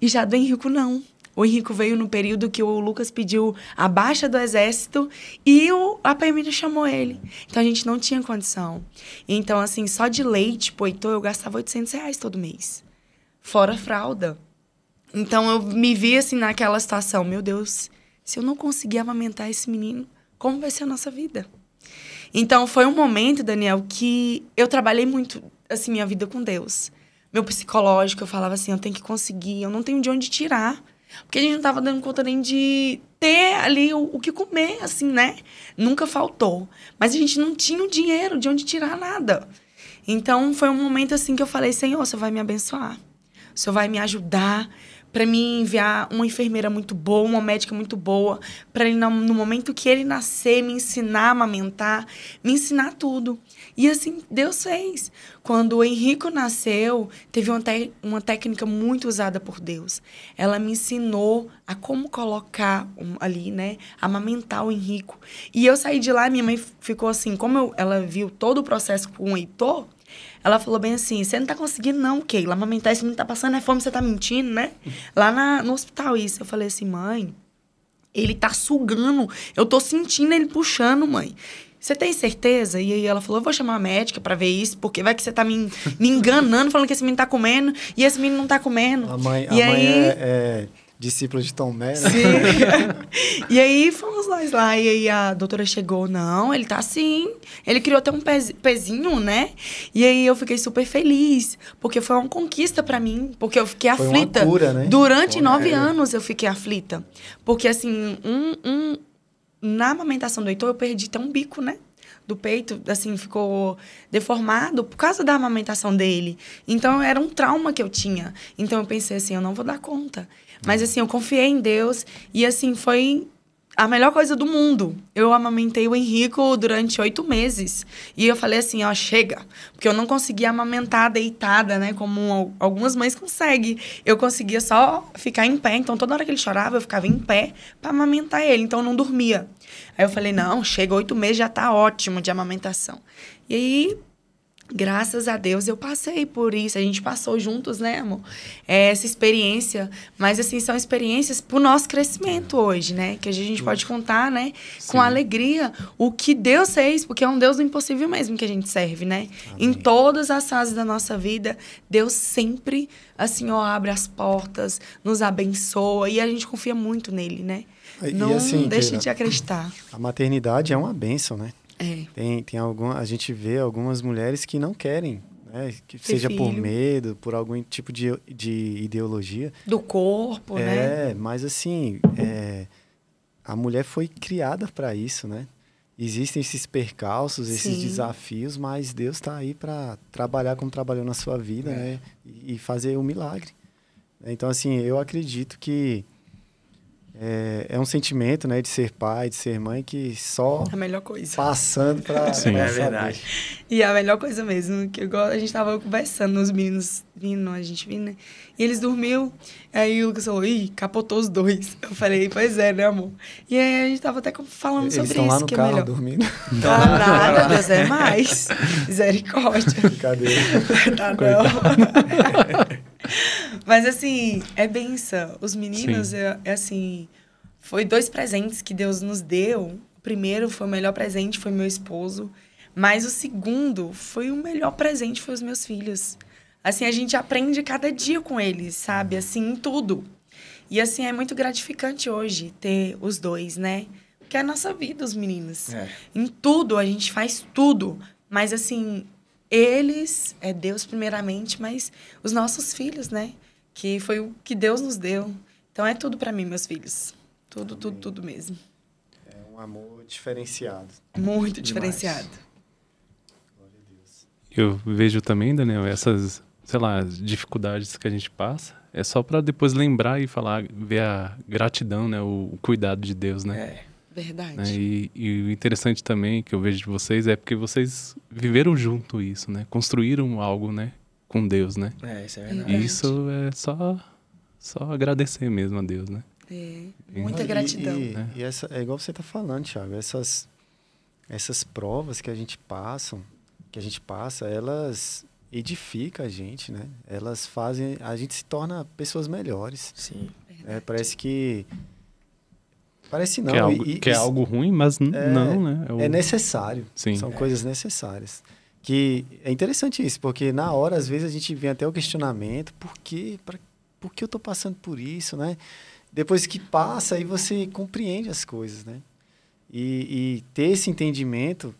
E já do Henrico, não. O Henrico veio no período que o Lucas pediu a baixa do exército e a PM chamou ele. Então, a gente não tinha condição. Então, assim, só de leite pro Heitor, eu gastava R$800 todo mês. Fora fralda. Então, eu me vi, assim, naquela situação. Meu Deus, se eu não conseguir amamentar esse menino, como vai ser a nossa vida? Então, foi um momento, Daniel, que eu trabalhei muito, assim, minha vida com Deus. Meu psicológico, eu falava assim, eu tenho que conseguir, eu não tenho de onde tirar. Porque a gente não tava dando conta nem de ter ali o que comer, assim, né? Nunca faltou. Mas a gente não tinha o dinheiro de onde tirar nada. Então, foi um momento, assim, que eu falei, Senhor, o Senhor vai me abençoar. O Senhor vai me ajudar para me enviar uma enfermeira muito boa, uma médica muito boa, para ele, no momento que ele nascer, me ensinar a amamentar, me ensinar tudo. E assim, Deus fez. Quando o Henrico nasceu, teve uma técnica muito usada por Deus. Ela me ensinou a como colocar ali, né, amamentar o Henrico. E eu saí de lá, minha mãe ficou assim, ela viu todo o processo com o Heitor, ela falou bem assim, você não tá conseguindo não, Keila, amamentar, esse menino tá passando fome, você tá mentindo, né? Lá no hospital, isso. Eu falei assim, mãe, ele tá sugando, eu tô sentindo ele puxando, mãe. você tem certeza? E aí ela falou, eu vou chamar a médica pra ver isso, porque vai que você tá me enganando, falando que esse menino tá comendo, e esse menino não tá comendo.
A mãe
aí...
é discípula de Tomé, né?
Sim. E aí fomos nós lá, e aí a doutora chegou, não, ele tá assim, ele criou até um pezinho, né? E aí eu fiquei super feliz, porque foi uma conquista pra mim, porque eu fiquei aflita.
Foi uma cura, né?
Durante 9 anos eu fiquei aflita, porque assim, na amamentação do Heitor eu perdi até um bico, né? Do peito, assim, ficou deformado por causa da amamentação dele. Então, era um trauma que eu tinha. Então, eu pensei assim, eu não vou dar conta. Mas, assim, eu confiei em Deus e, assim, foi a melhor coisa do mundo. Eu amamentei o Henrico durante 8 meses. E eu falei assim, ó, chega. Porque eu não conseguia amamentar deitada, né? Como algumas mães conseguem. Eu conseguia só ficar em pé. Então, toda hora que ele chorava, eu ficava em pé pra amamentar ele. Então, eu não dormia. Aí eu falei, não, chega 8 meses, já tá ótimo de amamentação. E aí, graças a Deus, eu passei por isso. A gente passou juntos, né, amor? Essa experiência. Mas, assim, são experiências pro nosso crescimento hoje, né? Que a gente pode contar, né?
Sim.
Com alegria o que Deus fez, porque é um Deus do impossível mesmo que a gente serve, né?
Amém.
Em todas as fases da nossa vida, Deus sempre, assim, ó, abre as portas, nos abençoa e a gente confia muito nele, né? Não
assim,
deixe de acreditar.
A maternidade é uma bênção, né?
É.
A gente vê algumas mulheres que não querem, né? Que seja por
filho.
medo, por algum tipo de ideologia.
Do corpo, né?
Mas assim, a mulher foi criada para isso, né? Existem esses percalços, esses
Sim.
desafios, mas Deus está aí para trabalhar como trabalhou na sua vida, né? E fazer um milagre. Então, assim, eu acredito que é um sentimento, né, de ser pai, de ser mãe, que só
A melhor coisa.
passando para
Sim.
É verdade.
E a melhor coisa mesmo, que igual a gente tava conversando, os meninos vindo, a gente vindo, né? E eles dormiu, aí o Lucas falou, ih, capotou os dois. Eu falei, pois é, né, amor? E aí a gente tava até falando
Eles
sobre
estão
isso,
lá no
que é
carro
melhor.
dormindo.
Tá nada, Deus é mais. Misericórdia.
Brincadeira.
Tá não. Mas assim, é benção. Os meninos, assim, foi 2 presentes que Deus nos deu. O primeiro foi o melhor presente, foi meu esposo. Mas o segundo foi o melhor presente, foi os meus filhos. Assim, a gente aprende cada dia com eles, sabe? Assim, em tudo. E assim, é muito gratificante hoje ter os 2, né? Porque é a nossa vida, os meninos. Em tudo, a gente faz tudo. Mas assim, eles, é Deus primeiramente, mas os nossos filhos, né? Que foi o que Deus nos deu. Então, é tudo pra mim, meus filhos. Tudo, tudo, tudo mesmo.
É um amor diferenciado.
Muito diferenciado.
Glória a Deus.
Eu vejo também, Daniel, essas, sei lá, dificuldades que a gente passa, é só para depois lembrar e falar, ver a gratidão, né, o cuidado de Deus, né?
Verdade.
Né? E o interessante também que eu vejo de vocês é porque vocês viveram junto isso, né? Construíram algo, né, com Deus, né?
Isso é
E
verdade.
isso é só agradecer mesmo a Deus, né?
Muita gratidão.
E essa, é igual você está falando, Thiago, essas provas que a gente passa, elas edificam a gente, né? Elas fazem, a gente se torna pessoas melhores.
Sim.
Parece não.
Que é algo ruim, mas não, né?
É necessário.
Sim.
São coisas necessárias. Que é interessante isso, porque na hora, às vezes, a gente vem até o questionamento, por que eu estou passando por isso, né? Depois que passa, aí você compreende as coisas, né? E ter esse entendimento,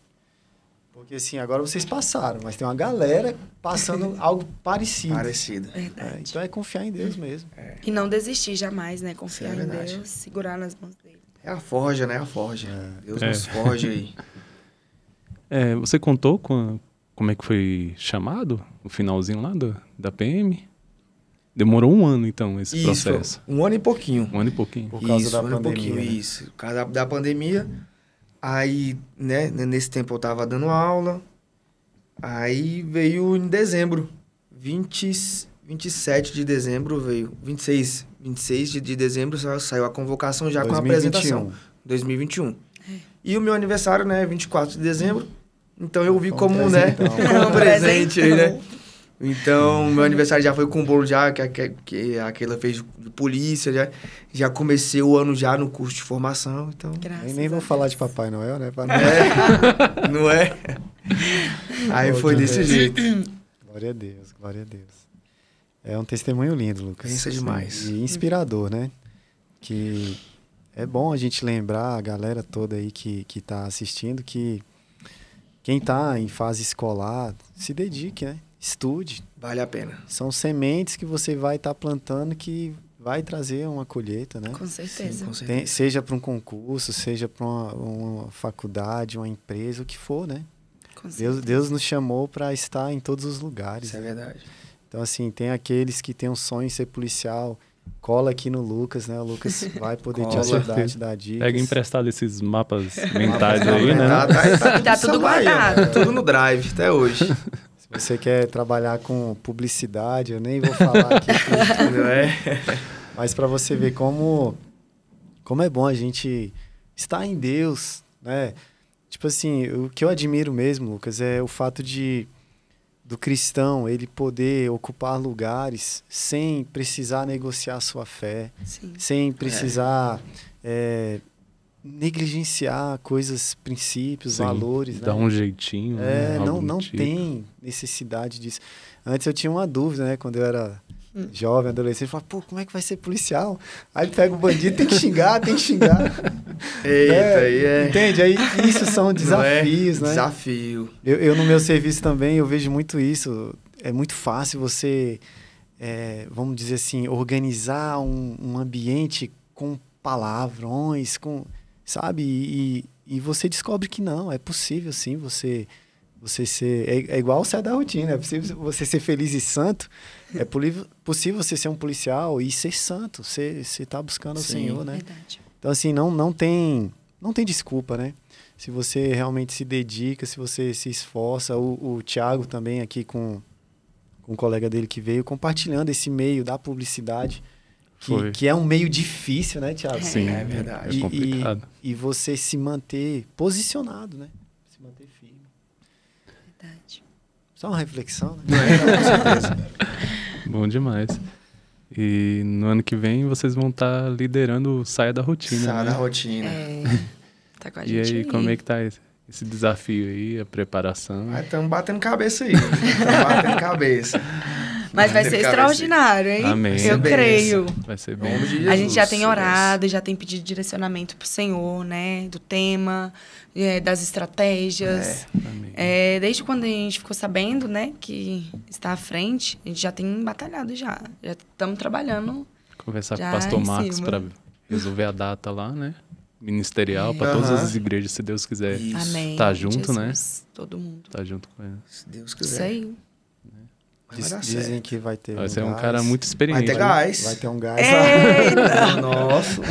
porque assim, agora vocês passaram, mas tem uma galera passando algo parecido.
Verdade.
Então é confiar em Deus mesmo.
E não desistir jamais, né? Confiar
Isso é
em
verdade.
Deus, segurar nas mãos dele.
É a forja, né? A forja. Deus nos forja aí.
Você contou como é que foi chamado? O finalzinho lá da PM? Demorou 1 ano, então, esse processo.
1 ano e pouquinho.
1 ano e pouquinho.
Por causa da
1 ano e
pandemia,
pouquinho,
né?
isso. Por causa da pandemia. Aí, né, nesse tempo eu tava dando aula. Aí veio em dezembro. 27 de dezembro veio. 26 de dezembro saiu a convocação já com a
2021.
apresentação. 2021. E o meu aniversário, né, 24 de dezembro. Então eu vi
Foi um
como, né,
presentão.
como um presente aí, né? Então, meu aniversário já foi com o bolo já, que aquela fez de polícia, já comecei o ano já no curso de formação, então...
Nem vou falar de Papai Noel, né?
Não é? Aí foi desse jeito.
Glória a Deus, glória a Deus. É um testemunho lindo, Lucas.
Pensa demais.
E inspirador, né? Que é bom a gente lembrar a galera toda aí que tá assistindo que quem tá em fase escolar, se dedique, né? Estude.
Vale a pena.
São sementes que você vai estar plantando que vai trazer uma colheita, né?
Com certeza.
Sim, com certeza.
Seja para um concurso, seja para uma faculdade, uma empresa, o que for, né?
Com certeza.
Deus nos chamou para estar em todos os lugares.
Isso é verdade.
Então, assim, tem aqueles que têm um sonho em ser policial, cola aqui no Lucas, né? O Lucas vai poder te
Cola.
ajudar, te dar dicas.
Pega emprestado esses mapas mentais aí, né?
Tá tudo guardado.
Tudo no drive, até hoje.
Se você quer trabalhar com publicidade, eu nem vou falar aqui tudo,
Não é?
mas para você ver como é bom a gente estar em Deus, né? Tipo assim, o que eu admiro mesmo, Lucas, é o fato do cristão ele poder ocupar lugares sem precisar negociar sua fé,
Sim.
sem precisar negligenciar coisas, princípios,
Sim,
valores.
dá
né?
um jeitinho. né? Algo
Não
do tipo.
tem necessidade disso. Antes eu tinha uma dúvida, né? Quando eu era jovem, adolescente, eu falava, pô, como é que vai ser policial? Aí pega o bandido, tem que xingar.
Eita, aí é...
Entende? Aí isso são desafios,
Não é?
né?
Desafio.
Eu no meu serviço também, eu vejo muito isso. É muito fácil você, vamos dizer assim, organizar um ambiente com palavrões, sabe? E você descobre que não, é possível sim você ser... É igual sair da rotina, é possível você ser feliz e santo. É possível você ser um policial e ser santo. Você está buscando o Senhor, né?
Verdade.
Então, assim, não tem desculpa, né? Se você realmente se dedica, se você se esforça. O Thiago também aqui com um colega dele que veio compartilhando esse meio da publicidade, que é um meio difícil, né, Thiago?
Sim,
É verdade.
É complicado.
E você se manter posicionado, né? Se manter firme.
Verdade.
Só uma reflexão, né?
Não é? Com certeza.
Bom demais. E no ano que vem vocês vão estar liderando o Saia da Rotina,
Sai
né?
da rotina.
Tá com a
E
gente
aí, como é que tá esse desafio aí, a preparação?
Mas estamos batendo cabeça aí. Estamos batendo cabeça.
Mas vai ser
Batendo cabeça.
extraordinário, hein?
Amém.
Eu
Vai ser
creio.
Vai ser
Em
bem.
nome de Jesus.
A gente já tem
Deus.
orado, já tem pedido direcionamento pro Senhor, né? Do tema, das estratégias.
Amém.
Desde quando a gente ficou sabendo, né, que está à frente, a gente já tem batalhado já. Já estamos trabalhando.
Conversar com
Já
o pastor
em
Marcos
cima.
para resolver a data lá, né? Ministerial, para todas
Aham.
as igrejas, se Deus quiser.
Isso.
Amém.
Tá junto, né?
Jesus, todo mundo.
Tá junto com ele.
Se Deus
Isso
quiser.
aí.
Vai dar
Dizem
certo.
que vai ter
Você é um
gás.
cara muito
Vai
experiente.
ter
né?
gás.
Vai ter um gás lá.
Eita!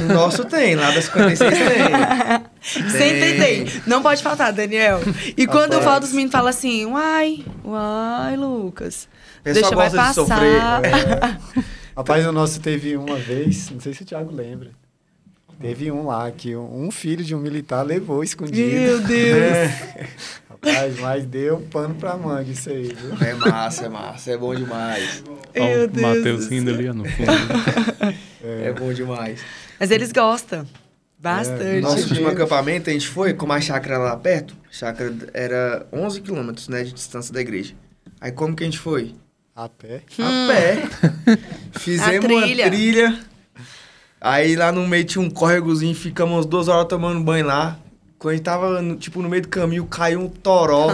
O nosso tem, lá da 56 tem.
Sempre tem. Não pode faltar, Daniel. E quando eu
Rapaz.
falo, os meninos falam assim, uai, Lucas.
O pessoal
Deixa, vai
gosta de
passar.
sofrer.
Rapaz, o nosso teve uma vez, não sei se o Thiago lembra. Teve um lá que um filho de um militar levou escondido.
Meu Deus.
Rapaz, mas deu pano pra manga isso aí, viu?
É massa. É bom demais.
Ó,
Meu
o
Deus
Matheus
do
rindo
céu.
ali ó, no fundo.
É bom demais.
Mas eles gostam. Bastante.
Nosso
Imagina.
último acampamento, a gente foi, como a chácara era lá perto, a chácara era 11 quilômetros, né, de distância da igreja. Aí como que a gente foi?
A pé.
A pé. Fizemos
A trilha.
uma trilha. Aí lá no meio tinha um córregozinho, ficamos umas 2 horas tomando banho lá. Quando a gente tava, no meio do caminho, caiu um toró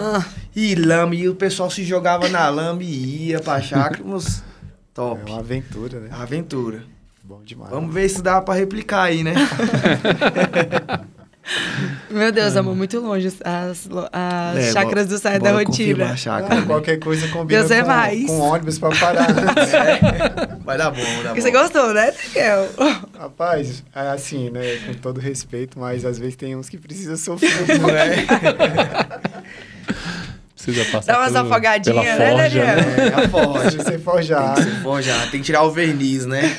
e lama, e o pessoal se jogava na lama e ia pra chácara. Mas top.
É uma aventura, né?
Aventura.
Bom demais.
Vamos ver se dá pra replicar aí, né?
Meu Deus, amor, muito longe as
É,
chácaras do Saia da
bora
Rotina.
confirmar a chácara, né?
Qualquer coisa combina
Deus é mais.
com ônibus pra parar. Né?
Vai dar bom, vai dar bom.
E você gostou, né, Daniel?
Rapaz, é assim, né? Com todo respeito, mas às vezes tem uns que precisam sofrer.
Não é?
Precisa passar
Dá umas
pela
afogadinhas, né,
forja,
Daniel?
É, a forja.
Precisa ser forjado.
Tem que ser forjado. Tem que tirar o verniz, né?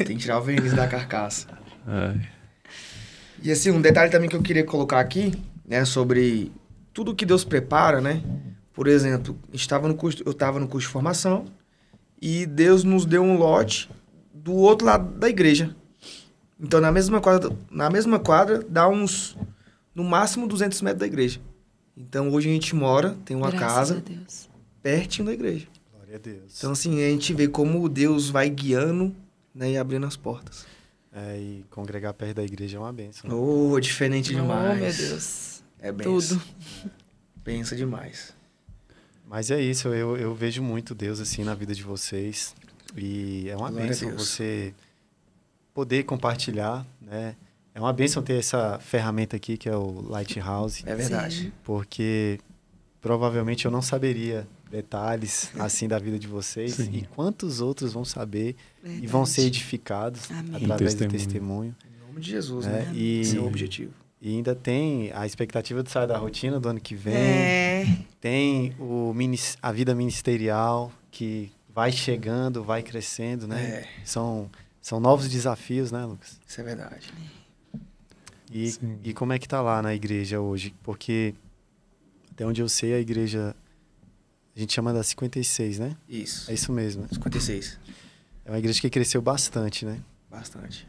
Tem que tirar o verniz da carcaça.
Ai,
E assim, um detalhe também que eu queria colocar aqui, né, sobre tudo que Deus prepara, né, Por exemplo, eu estava no curso de formação e Deus nos deu um lote do outro lado da igreja. Então, na mesma quadra dá uns, no máximo, 200 metros da igreja. Então, hoje a gente mora, tem uma
Graças
casa
a Deus.
pertinho da igreja.
Glória a Deus.
Então, assim, a gente vê como Deus vai guiando, né, e abrindo as portas.
E congregar perto da igreja é uma bênção. Né?
Oh, diferente demais.
Oh, meu Deus.
É benção.
Tudo.
Benção demais.
Mas é isso, eu vejo muito Deus assim na vida de vocês. E é uma
Glória a
bênção
Deus.
você poder compartilhar, né? É uma bênção ter essa ferramenta aqui, que é o Lighthouse.
É verdade.
Sim.
Porque provavelmente eu não saberia detalhes assim da vida de vocês.
Sim.
E quantos outros vão saber
Verdade.
e vão ser edificados
Amém.
através do
Testemunho.
testemunho.
Em nome de Jesus,
né?
né?
E,
Esse é o objetivo.
e ainda tem a expectativa de sair da rotina do ano que vem.
É.
Tem a vida ministerial que vai chegando, vai crescendo, né?
É,
São novos desafios, né, Lucas?
isso é verdade.
Sim.
E como é que tá lá na igreja hoje? Porque até onde eu sei, a igreja a gente chama da 56, né?
Isso.
É isso mesmo. Né?
56.
É uma igreja que cresceu bastante, né?
Bastante.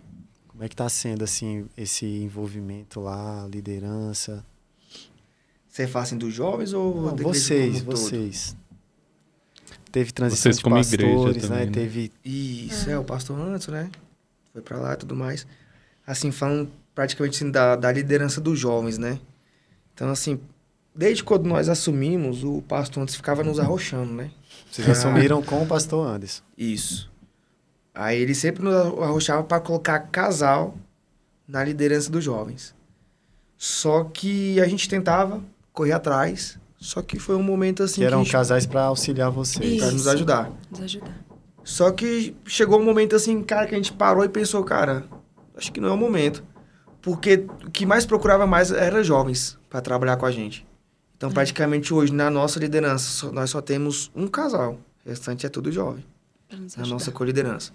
Como é que tá sendo assim esse envolvimento lá, liderança?
Você fala assim dos jovens ou
Não,
da igreja como um todo?
vocês. Teve transição
Vocês
de
como igreja
pastores,
também,
né?
né?
Teve
Isso, o pastor Anderson, né? Foi pra lá e tudo mais. Assim, falando praticamente assim, da liderança dos jovens, né? Então, assim, desde quando nós assumimos, o pastor Anderson ficava nos arrochando, né?
vocês assumiram com o pastor Anderson.
Isso. Aí ele sempre nos arrochava para colocar casal na liderança dos jovens. Só que a gente tentava correr atrás, só que foi um momento assim
Que eram
a gente-
casais para auxiliar vocês.
pra nos
Isso.
ajudar.
Nos ajudar.
Só que chegou um momento assim, cara, que a gente parou e pensou, cara, acho que não é o momento. Porque o que mais procurava mais era jovens para trabalhar com a gente. Então, praticamente hoje, na nossa liderança, nós só temos um casal. O restante é tudo jovem,
Pra nos
na
ajudar.
nossa coliderança,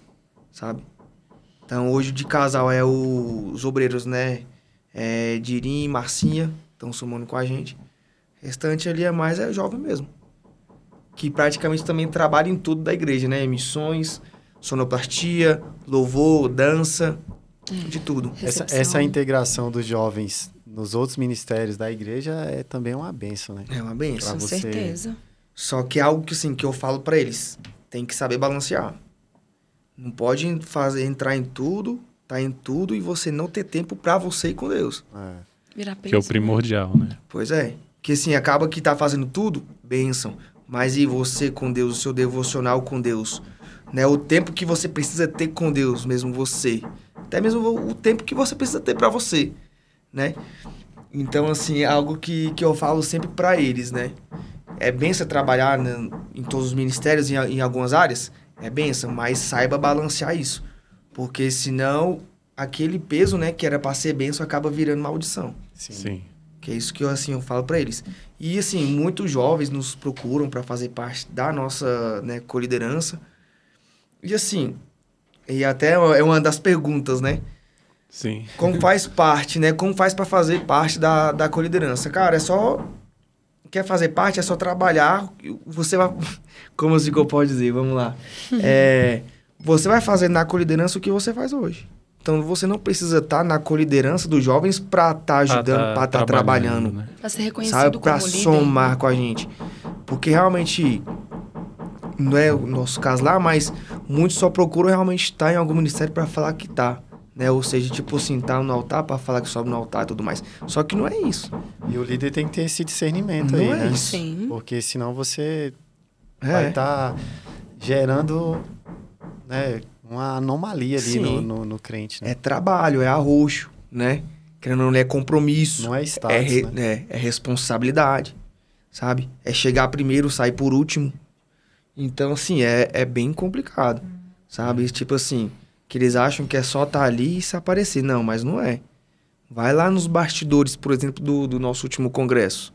sabe? Então, hoje de casal é os obreiros, né? Dirim e Marcinha, estão somando com a gente. O restante ali é jovem mesmo. Que praticamente também trabalha em tudo da igreja, né? Missões, sonoplastia, louvor, dança, de tudo.
Recepção.
Essa integração dos jovens nos outros ministérios da igreja é também uma bênção, né?
É uma benção.
Com
você-
certeza.
Só que é algo que, assim, que eu falo pra eles. Tem que saber balancear. Não pode entrar em tudo, tá em tudo e você não ter tempo pra você e com Deus.
Virar peso.
Que é o primordial, né?
Pois é. Que assim, acaba que tá fazendo tudo, bênção. Mas e você com Deus, o seu devocional com Deus? Né? O tempo que você precisa ter com Deus, mesmo você. Até mesmo o tempo que você precisa ter pra você, né? Então, assim, é algo que eu falo sempre pra eles, né? É benção trabalhar em todos os ministérios, em algumas áreas? É benção, mas saiba balancear isso. Porque senão, aquele peso, né, que era pra ser benção, acaba virando maldição.
Sim.
Que é isso que eu falo pra eles. E, assim, muitos jovens nos procuram pra fazer parte da nossa, né, coliderança. E, assim, e até é uma das perguntas, né?
Sim.
Como faz parte, né? Como faz pra fazer parte da coliderança? Cara, é só... Quer fazer parte, é só trabalhar. Você vai... Como o Zico pode dizer? Vamos lá. Você vai fazer na coliderança o que você faz hoje. Então, você não precisa estar na coliderança dos jovens pra estar ajudando, pra estar trabalhando.
Né?
Pra ser reconhecido
Sabe? Pra
como líder.
somar com a gente. Porque realmente... Não é o nosso caso lá, mas muitos só procuram realmente estar em algum ministério pra falar que tá. Né? Ou seja, tipo assim, tá no altar pra falar que sobe no altar e tudo mais. Só que não é isso.
E o líder tem que ter esse discernimento
Não
aí,
é
né?
isso.
Sim.
Porque senão você vai
É.
estar gerando, né, uma anomalia ali
Sim.
no crente, né?
É trabalho, é arroxo, né? Querendo ou não, é compromisso.
Não é status, né?
É responsabilidade, sabe? É chegar primeiro, sair por último. Então, assim, é bem complicado, sabe? Tipo assim, que eles acham que é só estar ali e se aparecer. Não, mas não é. Vai lá nos bastidores, por exemplo, do nosso último congresso.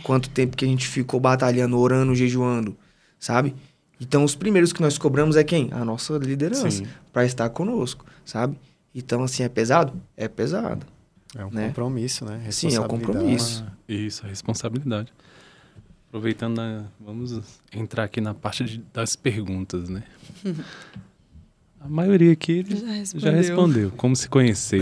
Quanto tempo que a gente ficou batalhando, orando, jejuando, sabe? Então, os primeiros que nós cobramos é quem? A nossa liderança,
Sim.
para estar conosco, sabe? Então, assim, é pesado? É pesado.
É um
né?
compromisso, né?
Sim, é um
Responsabilidade.
compromisso.
Isso, a responsabilidade. Aproveitando, vamos entrar aqui na parte das perguntas, né? A maioria aqui já respondeu. Como se conheceu.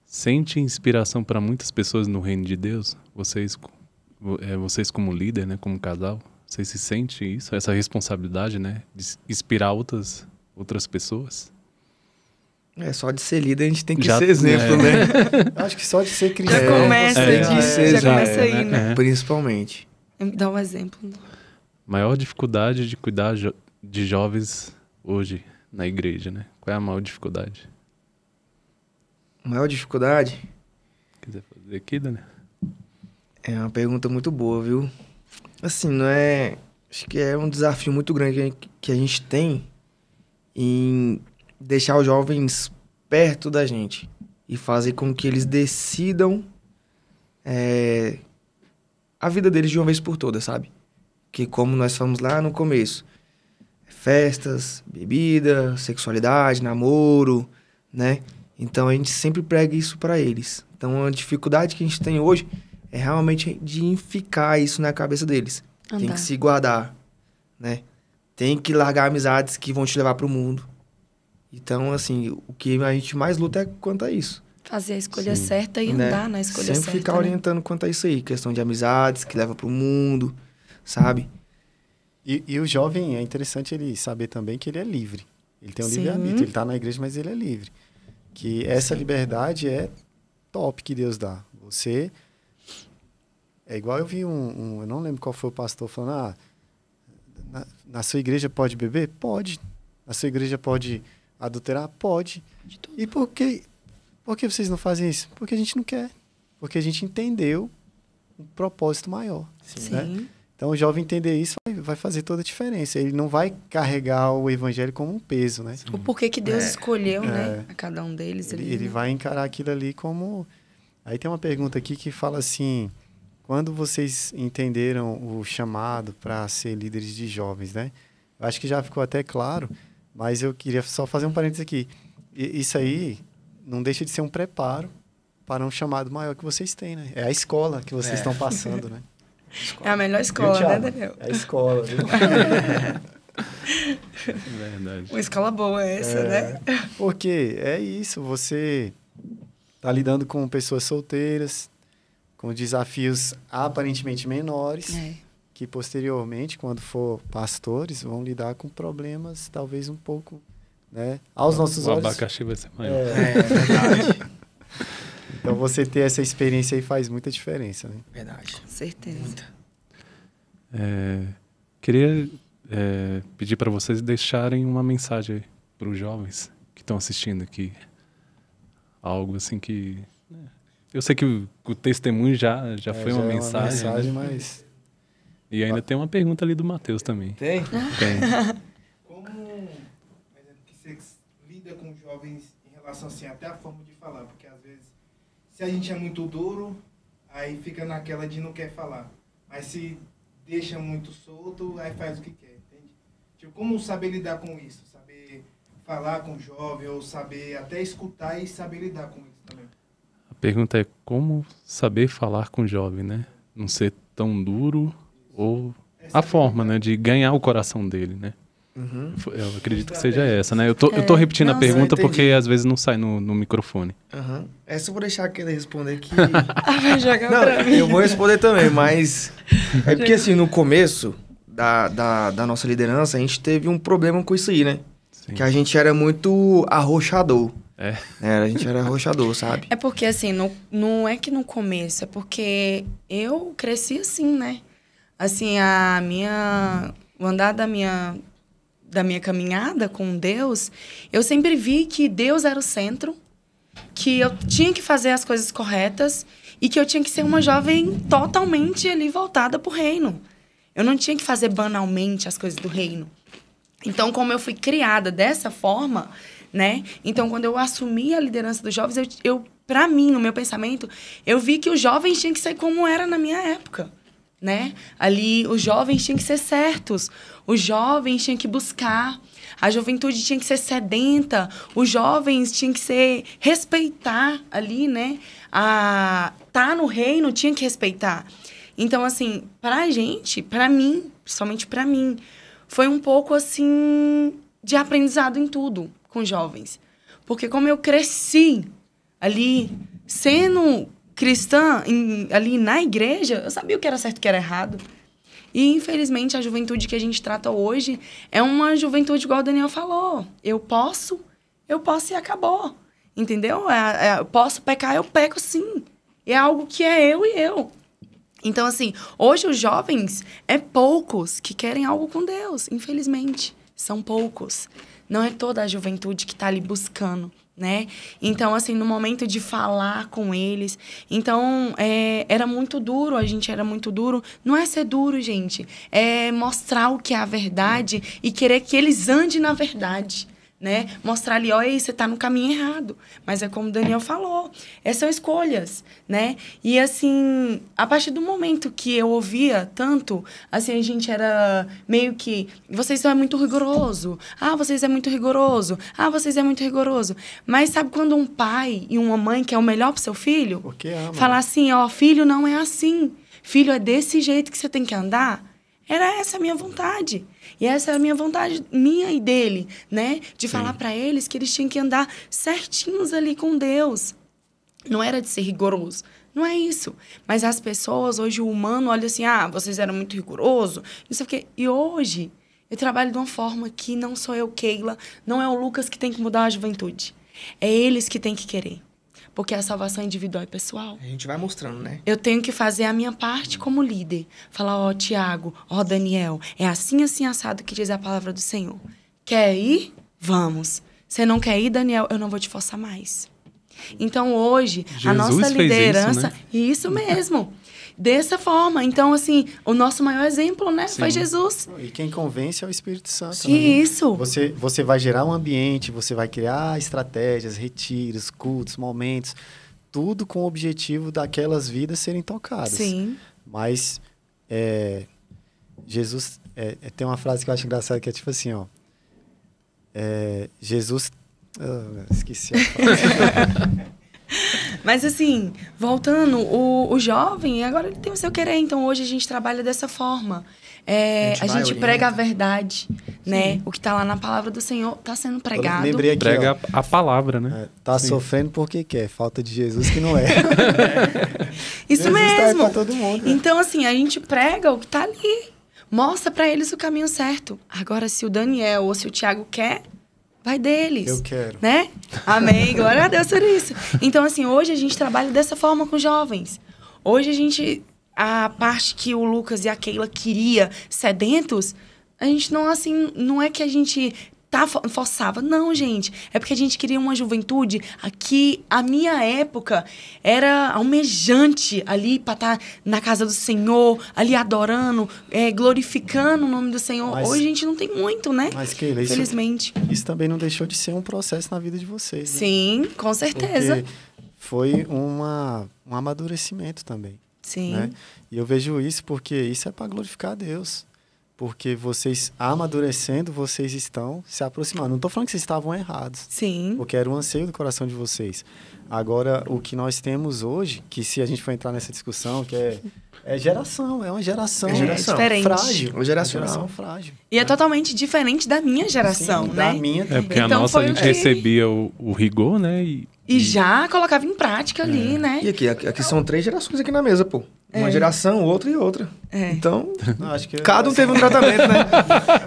Sente inspiração para muitas pessoas no reino de Deus? Vocês como líder, né? Como casal, vocês se sentem isso? Essa responsabilidade, né? De inspirar outras pessoas?
Só de ser líder a gente tem que ser exemplo, né?
Acho que só de ser cristão.
Já começa, já começa aí, né?
Principalmente.
Dá um exemplo.
Maior dificuldade de cuidar de jovens hoje na igreja, né? Qual é a maior dificuldade?
Maior dificuldade?
Quiser fazer aqui, Daniel?
É uma pergunta muito boa, viu? Assim, não é... Acho que é um desafio muito grande que a gente tem em deixar os jovens perto da gente e fazer com que eles decidam a vida deles de uma vez por todas, sabe? Que como nós falamos lá no começo, festas, bebida, sexualidade, namoro, né? Então a gente sempre prega isso para eles. Então a dificuldade que a gente tem hoje é realmente de ficar isso na cabeça deles. Tem que se guardar, né? Tem que largar amizades que vão te levar pro mundo. Então, assim, o que a gente mais luta é quanto a isso.
Fazer a escolha certa e andar na escolha certa.
Sempre ficar orientando quanto a isso aí. Questão de amizades que leva pro mundo, sabe?
E o jovem, é interessante ele saber também que ele é livre. Ele tem um livre-arbítrio. Ele tá na igreja, mas ele é livre. Que essa liberdade é top que Deus dá. Você... É igual eu vi eu não lembro qual foi o pastor falando, na sua igreja pode beber? Pode. Na sua igreja pode adulterar? Pode. E por que vocês não fazem isso? Porque a gente não quer. Porque a gente entendeu um propósito maior.
Sim.
Né? Então, o jovem entender isso vai fazer toda a diferença. Ele não vai carregar o evangelho como um peso, né?
O porquê que Deus escolheu, né? A cada um deles.
Ele vai encarar aquilo ali como... Aí tem uma pergunta aqui que fala assim... Quando vocês entenderam o chamado para ser líderes de jovens, né? Eu acho que já ficou até claro, mas eu queria só fazer um parênteses aqui. Isso aí não deixa de ser um preparo para um chamado maior que vocês têm, né? É a escola que vocês estão passando, né?
É a melhor escola, né, Daniel?
É a escola, viu?
Verdade.
Uma escola boa essa, né?
Porque é isso, você está lidando com pessoas solteiras, com desafios aparentemente menores, que posteriormente, quando for pastores, vão lidar com problemas talvez um pouco, né? Aos nossos olhos.
O abacaxi vai ser maior.
É verdade.
Então, você ter essa experiência aí faz muita diferença, né?
Verdade.
Com certeza.
Muita.
Queria pedir para vocês deixarem uma mensagem para os jovens que estão assistindo aqui. Algo assim que... Eu sei que o testemunho já foi uma mensagem,
né? Mas...
E ainda tem uma pergunta ali do Matheus também.
Tem?
Tem.
Como, por exemplo, que você lida com jovens em relação assim, até a forma de falar, porque às vezes, se a gente é muito duro, aí fica naquela de não quer falar. Mas se deixa muito solto, aí faz o que quer, entende? Tipo, como saber lidar com isso? Saber falar com o jovem, ou saber até escutar e saber lidar com isso também.
A pergunta é como saber falar com o jovem, né? Não ser tão duro ou a forma, né, de ganhar o coração dele, né?
Uhum.
Eu acredito que seja essa, né? Eu tô repetindo a pergunta porque às vezes não sai no microfone.
Uhum. Essa eu vou deixar aquele responder que...
Vai jogar
Não,
pra mim.
eu vou responder também, mas... É porque assim, no começo da nossa liderança, a gente teve um problema com isso aí, né?
Sim.
Que a gente era muito arrochador.
É.
A gente era arrochador, sabe?
É porque, assim, não é que no começo, é porque eu cresci assim, né? Assim, o andar da minha caminhada com Deus, eu sempre vi que Deus era o centro, que eu tinha que fazer as coisas corretas e que eu tinha que ser uma jovem totalmente ali voltada pro reino. Eu não tinha que fazer banalmente as coisas do reino. Então, como eu fui criada dessa forma, né? Então, quando eu assumi a liderança dos jovens, para mim, no meu pensamento, eu vi que os jovens tinham que ser como era na minha época, né? Ali, os jovens tinham que ser certos. Os jovens tinham que buscar A juventude tinha que ser sedenta, os jovens tinham que respeitar ali, né? Tá no reino, tinha que respeitar. Então, assim, pra gente, pra mim, principalmente pra mim, foi um pouco, assim, de aprendizado em tudo com jovens. Porque como eu cresci ali, sendo cristã, ali na igreja, eu sabia o que era certo e o que era errado. E, infelizmente, a juventude que a gente trata hoje é uma juventude igual o Daniel falou. Eu posso e acabou. Entendeu? Eu posso pecar, eu peco sim. É algo que é eu e eu. Então, assim, hoje os jovens, poucos que querem algo com Deus, infelizmente. São poucos. Não é toda a juventude que está ali buscando, né? Então, assim, no momento de falar com eles... Então, era muito duro, a gente era muito duro. Não é ser duro, gente. É mostrar o que é a verdade e querer que eles andem na verdade, né? Mostrar ali, olha, você tá no caminho errado. Mas é como o Daniel falou, são escolhas, né? E, assim, a partir do momento que eu ouvia tanto, assim, a gente era meio que, vocês são muito rigoroso. Ah, vocês é muito rigoroso. Ah, vocês é muito rigoroso. Mas sabe quando um pai e uma mãe quer o melhor pro seu filho?
Porque ama.
Falar assim, ó, filho não é assim. Filho é desse jeito que você tem que andar. Era essa a minha vontade. E essa era a minha vontade, minha e dele, né? De falar para eles que eles tinham que andar certinhos ali com Deus. Não era de ser rigoroso. Não é isso. Mas as pessoas, hoje o humano olha assim, vocês eram muito rigorosos, não sei o quê. E hoje eu trabalho de uma forma que não sou eu, Keila, não é o Lucas que tem que mudar a juventude. É eles que têm que querer. Porque a salvação individual e pessoal.
A gente vai mostrando, né?
Eu tenho que fazer a minha parte como líder. Falar, Tiago, Daniel, é assim, assim, assado que diz a palavra do Senhor. Quer ir? Vamos. Você não quer ir, Daniel? Eu não vou te forçar mais. Então, hoje, a nossa liderança... Isso mesmo. Dessa forma. Então, assim, o nosso maior exemplo, né? Foi Jesus.
E quem convence é o Espírito Santo.
Isso.
Você vai gerar um ambiente, você vai criar estratégias, retiros, cultos, momentos, tudo com o objetivo daquelas vidas serem tocadas.
Sim.
Mas Jesus... tem uma frase que eu acho engraçada, que é tipo assim, Jesus... esqueci a frase.
Mas, assim, voltando, o jovem, agora ele tem o seu querer. Então, hoje a gente trabalha dessa forma. A gente prega a verdade, né? O que está lá na palavra do Senhor está sendo pregado.
Lembrei aqui,
prega a palavra, né?
Tá sofrendo porque quer. Falta de Jesus que não é.
Isso
Jesus
mesmo.
Tá pra todo mundo, né?
Então, assim, a gente prega o que está ali. Mostra para eles o caminho certo. Agora, se o Daniel ou se o Tiago quer... vai deles.
Eu quero.
Né? Amém. Glória a Deus por isso. Então, assim, hoje a gente trabalha dessa forma com jovens. Hoje a parte que o Lucas e a Keila queria sedentos, a gente não, assim, não é que a gente forçava. Não, gente. É porque a gente queria uma juventude aqui. A minha época era almejante ali para estar na casa do Senhor, ali adorando, glorificando o nome do Senhor. Hoje a gente não tem muito, né?
Mas, Keila,
infelizmente.
Isso também não deixou de ser um processo na vida de vocês, né?
Sim, com certeza.
Porque foi um amadurecimento também.
Sim.
Né? E eu vejo isso porque isso é para glorificar a Deus. Porque vocês, amadurecendo, vocês estão se aproximando. Não estou falando que vocês estavam errados.
Sim.
Porque era o anseio do coração de vocês. Agora, o que nós temos hoje, que se a gente for entrar nessa discussão, que é geração. É uma geração,
diferente.
Frágil.
Uma geração
frágil.
E é totalmente diferente da minha geração,
Sim,
né?
Da minha também.
Porque
então,
a nossa, a gente recebia o rigor, né?
E já colocava em prática ali, né?
E aqui são 3 gerações aqui na mesa, pô. Uma geração, outra e outra. Então,
acho que
cada um teve um tratamento, né?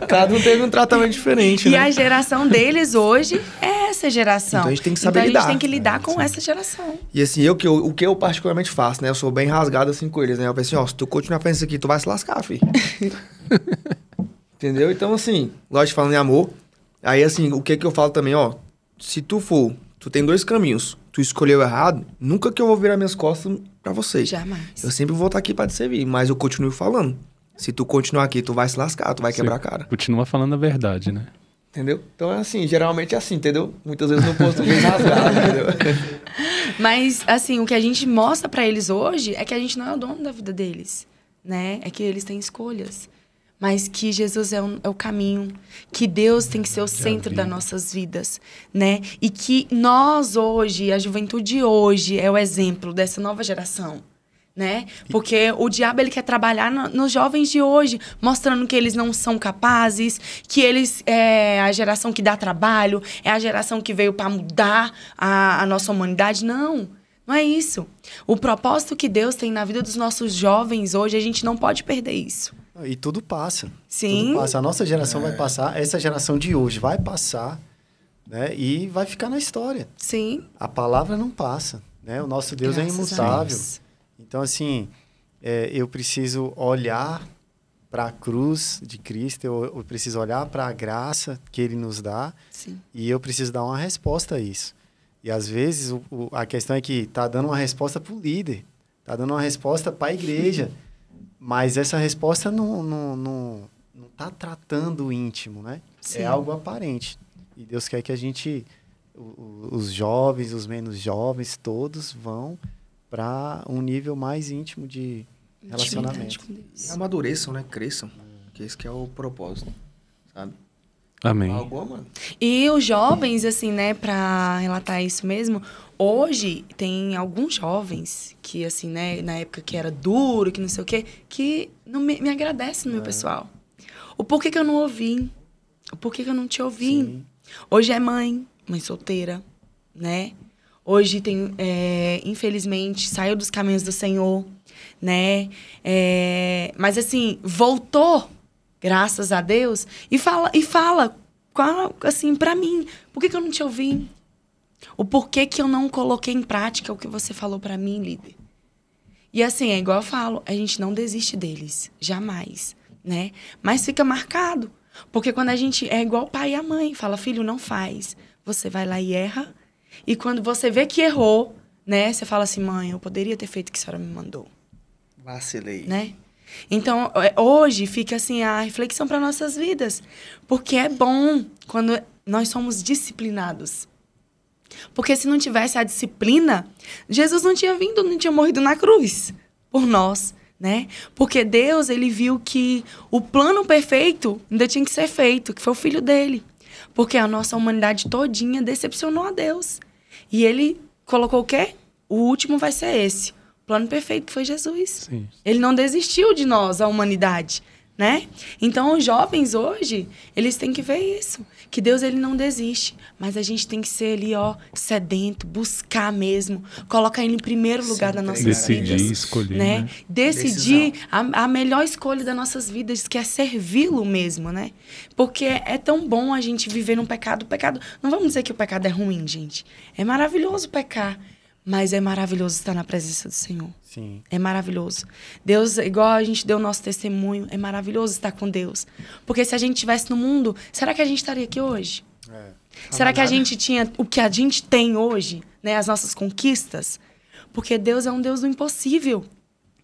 Cada um teve um tratamento diferente,
e
né?
a geração deles hoje é essa geração.
Então a gente tem que saber
então,
lidar.
a gente tem que lidar com essa geração.
E assim, o que eu particularmente faço, né? Eu sou bem rasgado assim com eles, né? Eu penso assim, se tu continuar fazendo isso aqui, tu vai se lascar, filho. Entendeu? Então, assim, gosto de falar em amor. Aí, assim, o que eu falo também, se tu tem 2 caminhos, tu escolheu errado, nunca que eu vou virar minhas costas pra você.
Jamais.
Eu sempre vou estar aqui pra te servir, mas eu continuo falando. Se tu continuar aqui, tu vai se lascar, tu vai quebrar a cara.
Continua falando a verdade, né?
Entendeu? Então é assim, geralmente é assim, entendeu? Muitas vezes no português rasgado, entendeu?
Mas, assim, o que a gente mostra pra eles hoje é que a gente não é o dono da vida deles, né? É que eles têm escolhas. mas que Jesus é o caminho, que Deus tem que ser o centro das nossas vidas, né? E que nós hoje, a juventude hoje, é o exemplo dessa nova geração, né? Porque o diabo, ele quer trabalhar nos jovens de hoje, mostrando que eles não são capazes, que eles é a geração que dá trabalho, é a geração que veio para mudar a nossa humanidade. Não é isso. O propósito que Deus tem na vida dos nossos jovens hoje, a gente não pode perder isso.
E tudo passa.
Sim.
Tudo passa. A nossa geração vai passar, essa geração de hoje vai passar, né? E vai ficar na história.
Sim.
A palavra não passa, né? O nosso Deus é imutável. Então, assim, eu preciso olhar para a cruz de Cristo, eu preciso olhar para a graça que Ele nos dá.
Sim.
E eu preciso dar uma resposta a isso. E, às vezes, a questão é que está dando uma resposta para o líder, está dando uma resposta para a igreja. Mas essa resposta não está tratando o íntimo, né?
Sim.
É algo aparente. E Deus quer que a gente, os jovens, os menos jovens, todos vão para um nível mais íntimo de relacionamento.
E amadureçam, né? Cresçam. Que esse que é o propósito, sabe?
Amém.
Algo, mano.
E os jovens, assim, né, pra relatar isso mesmo, hoje tem alguns jovens que, assim, né, na época que era duro, que não sei o quê, que não me agradecem no meu pessoal. O porquê que eu não ouvi, o porquê que eu não te ouvi.
Sim.
Hoje é mãe solteira, né? Hoje tem, infelizmente, saiu dos caminhos do Senhor, né? Mas, assim, voltou, graças a Deus, e fala assim, pra mim, por que eu não te ouvi? O porquê que eu não coloquei em prática o que você falou pra mim, líder? E assim, é igual eu falo, a gente não desiste deles, jamais, né? Mas fica marcado, porque quando a gente, é igual o pai e a mãe, fala, filho, não faz, você vai lá e erra, e quando você vê que errou, né, você fala assim, mãe, eu poderia ter feito o que a senhora me mandou.
Vacilei.
Né? Então, hoje fica assim a reflexão para nossas vidas. Porque é bom quando nós somos disciplinados. Porque se não tivesse a disciplina, Jesus não tinha vindo, não tinha morrido na cruz por nós, né? Porque Deus, ele viu que o plano perfeito ainda tinha que ser feito, que foi o filho dele. Porque a nossa humanidade todinha decepcionou a Deus. E ele colocou o quê? O último vai ser esse. O plano perfeito foi Jesus.
Sim.
Ele não desistiu de nós, a humanidade, né? Então, os jovens hoje, eles têm que ver isso. Que Deus, ele não desiste. Mas a gente tem que ser ali, ó, sedento, buscar mesmo. Colocar ele em primeiro lugar das nossas
Decidir,
vidas.
escolher,
Né?
né?
Decidir a melhor escolha das nossas vidas, que é servi-lo mesmo, né? Porque é tão bom a gente viver num pecado. Não vamos dizer que o pecado é ruim, gente. É maravilhoso pecar. Mas é maravilhoso estar na presença do Senhor.
Sim.
É maravilhoso. Deus, igual a gente deu o nosso testemunho, é maravilhoso estar com Deus. Porque se a gente estivesse no mundo, será que a gente estaria aqui hoje? Será que a gente tinha o que a gente tem hoje, né? As nossas conquistas? Porque Deus é um Deus do impossível.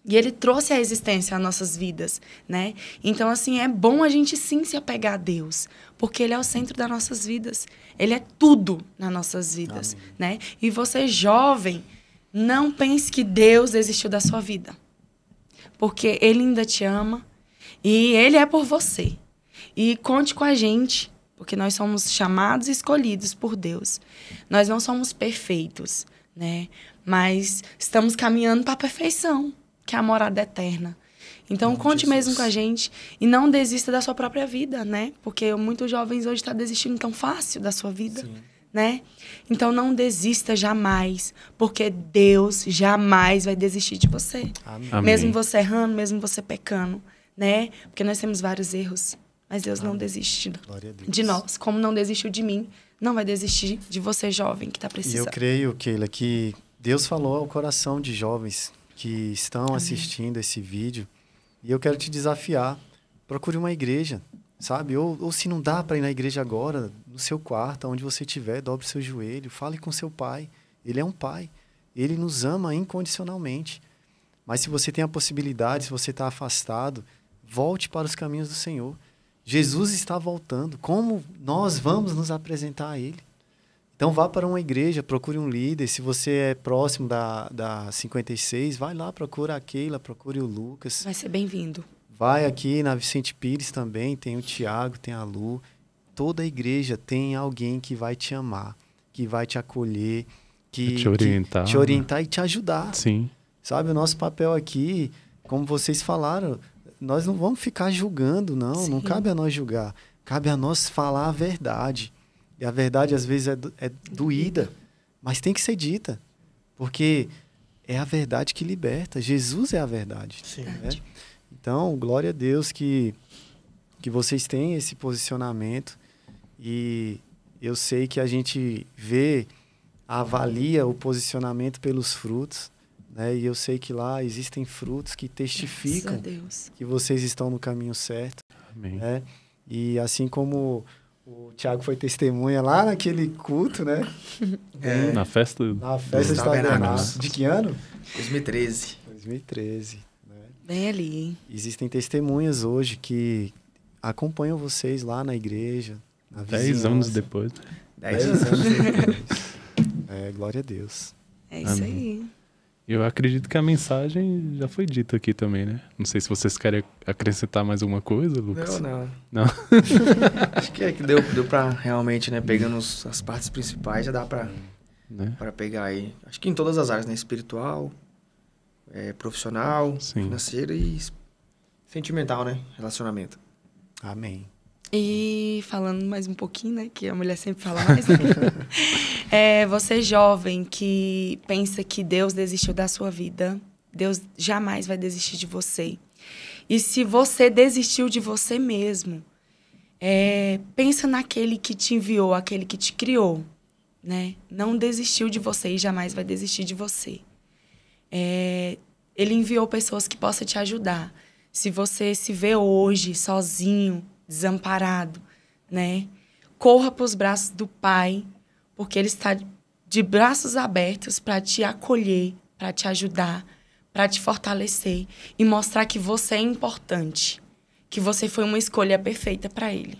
E Ele trouxe a existência às nossas vidas, né? Então, assim, é bom a gente sim se apegar a Deus. Porque Ele é o centro das nossas vidas. Ele é tudo nas nossas vidas, né? E você, jovem, não pense que Deus desistiu da sua vida. Porque Ele ainda te ama e Ele é por você. E conte com a gente, porque nós somos chamados e escolhidos por Deus. Nós não somos perfeitos, né? Mas estamos caminhando para a perfeição, que é a morada eterna. Então, conte mesmo com a gente e não desista da sua própria vida, né? Porque muitos jovens hoje estão desistindo tão fácil da sua vida, né? Então, não desista jamais, porque Deus jamais vai desistir de você.
Amém.
Mesmo você errando, mesmo você pecando, né? Porque nós temos vários erros, mas Deus não desiste
Glória a Deus.
de nós. Como não desistiu de mim, não vai desistir de você, jovem, que está
E eu
precisando.
creio, Keila, que Deus falou ao coração de jovens que estão assistindo esse vídeo. E eu quero te desafiar. Procure uma igreja, sabe? Ou se não dá para ir na igreja agora, no seu quarto, onde você estiver, dobre o seu joelho, fale com seu pai. Ele é um pai. Ele nos ama incondicionalmente. Mas se você tem a possibilidade, se você está afastado, volte para os caminhos do Senhor. Jesus está voltando. Como nós vamos nos apresentar a Ele? Então, vá para uma igreja, procure um líder. Se você é próximo da 56, vai lá, procura a Keila, procure o Lucas.
Vai ser bem-vindo.
Vai aqui na Vicente Pires também, tem o Tiago, tem a Lu. Toda igreja tem alguém que vai te amar, que vai te acolher, que
Te orientar.
te orientar e te ajudar.
Sim.
Sabe, o nosso papel aqui, como vocês falaram, nós não vamos ficar julgando, não.
Sim.
Não cabe a nós julgar. Cabe a nós falar a verdade. E a verdade, às vezes, é doída, mas tem que ser dita. Porque é a verdade que liberta. Jesus é a verdade.
Sim.
Né? Então, glória a Deus que vocês têm esse posicionamento. E eu sei que a gente avalia o posicionamento pelos frutos. Né? E eu sei que lá existem frutos que testificam
Graças a Deus.
que vocês estão no caminho certo.
Amém.
Né? E assim como o Thiago foi testemunha lá naquele culto, né?
Na festa.
Na festa
Dos
de Tabernáculos.
Tabernáculos.
De que ano?
2013.
2013. Né?
Bem ali, hein?
Existem testemunhas hoje que acompanham vocês lá na igreja. Na
10 anos
vizinhança.
depois.
10
10
anos.
anos depois. Glória a Deus.
É isso
Amém.
aí.
Eu acredito que a mensagem já foi dita aqui também, né? Não sei se vocês querem acrescentar mais alguma coisa, Lucas.
Não.
Não?
Acho que deu pra realmente, né? Pegando as partes principais, já dá pra
Né?
pegar aí. Acho que em todas as áreas, né? Espiritual, profissional,
Sim.
financeira e sentimental, né? Relacionamento.
Amém.
E falando mais um pouquinho, né? Que a mulher sempre fala mais. Né? Você jovem que pensa que Deus desistiu da sua vida, Deus jamais vai desistir de você. E se você desistiu de você mesmo, pensa naquele que te enviou, aquele que te criou, né? Não desistiu de você e jamais vai desistir de você. Ele enviou pessoas que possam te ajudar. Se você se vê hoje sozinho, desamparado, né? Corra para os braços do Pai, porque Ele está de braços abertos para te acolher, para te ajudar, para te fortalecer e mostrar que você é importante, que você foi uma escolha perfeita para Ele.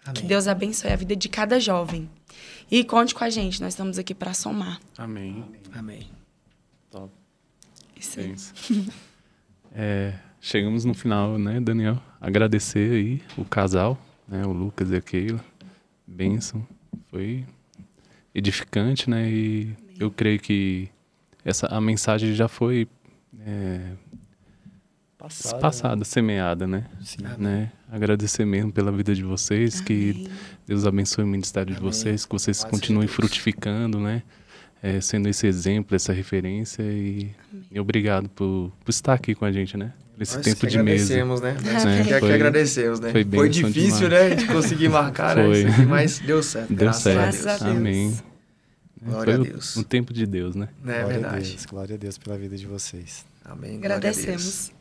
Amém.
Que Deus abençoe a vida de cada jovem. E conte com a gente, nós estamos aqui para somar.
Amém.
Amém.
Top.
Isso
É
aí.
isso. Chegamos no final, né, Daniel? Agradecer aí o casal, né, o Lucas e a Keila. Bênção. Foi edificante, né? E eu creio que a mensagem já foi passada, semeada, né?
Sim.
Né? Agradecer mesmo pela vida de vocês, que
Amém.
Deus abençoe o ministério de
Amém.
vocês, que vocês
Paz
continuem
de Deus.
frutificando, né? Sendo esse exemplo, essa referência e obrigado por estar aqui com a gente, né? Por esse
Nós
tempo
que
de mesa.
agradecemos, né? Nós
Né?
que
Foi-
agradecemos, né?
foi
Foi
bênção
difícil,
demais.
né? De conseguir marcar, né?
Foi.
Isso aqui, mas deu certo.
Deu
graças
certo.
a
Graças
Deus.
a Deus.
Amém.
Glória
Foi
a Deus.
um tempo de Deus, né?
É
Glória a
verdade.
Deus. Glória a Deus pela vida de vocês.
Amém. Glória a Deus.
Agradecemos.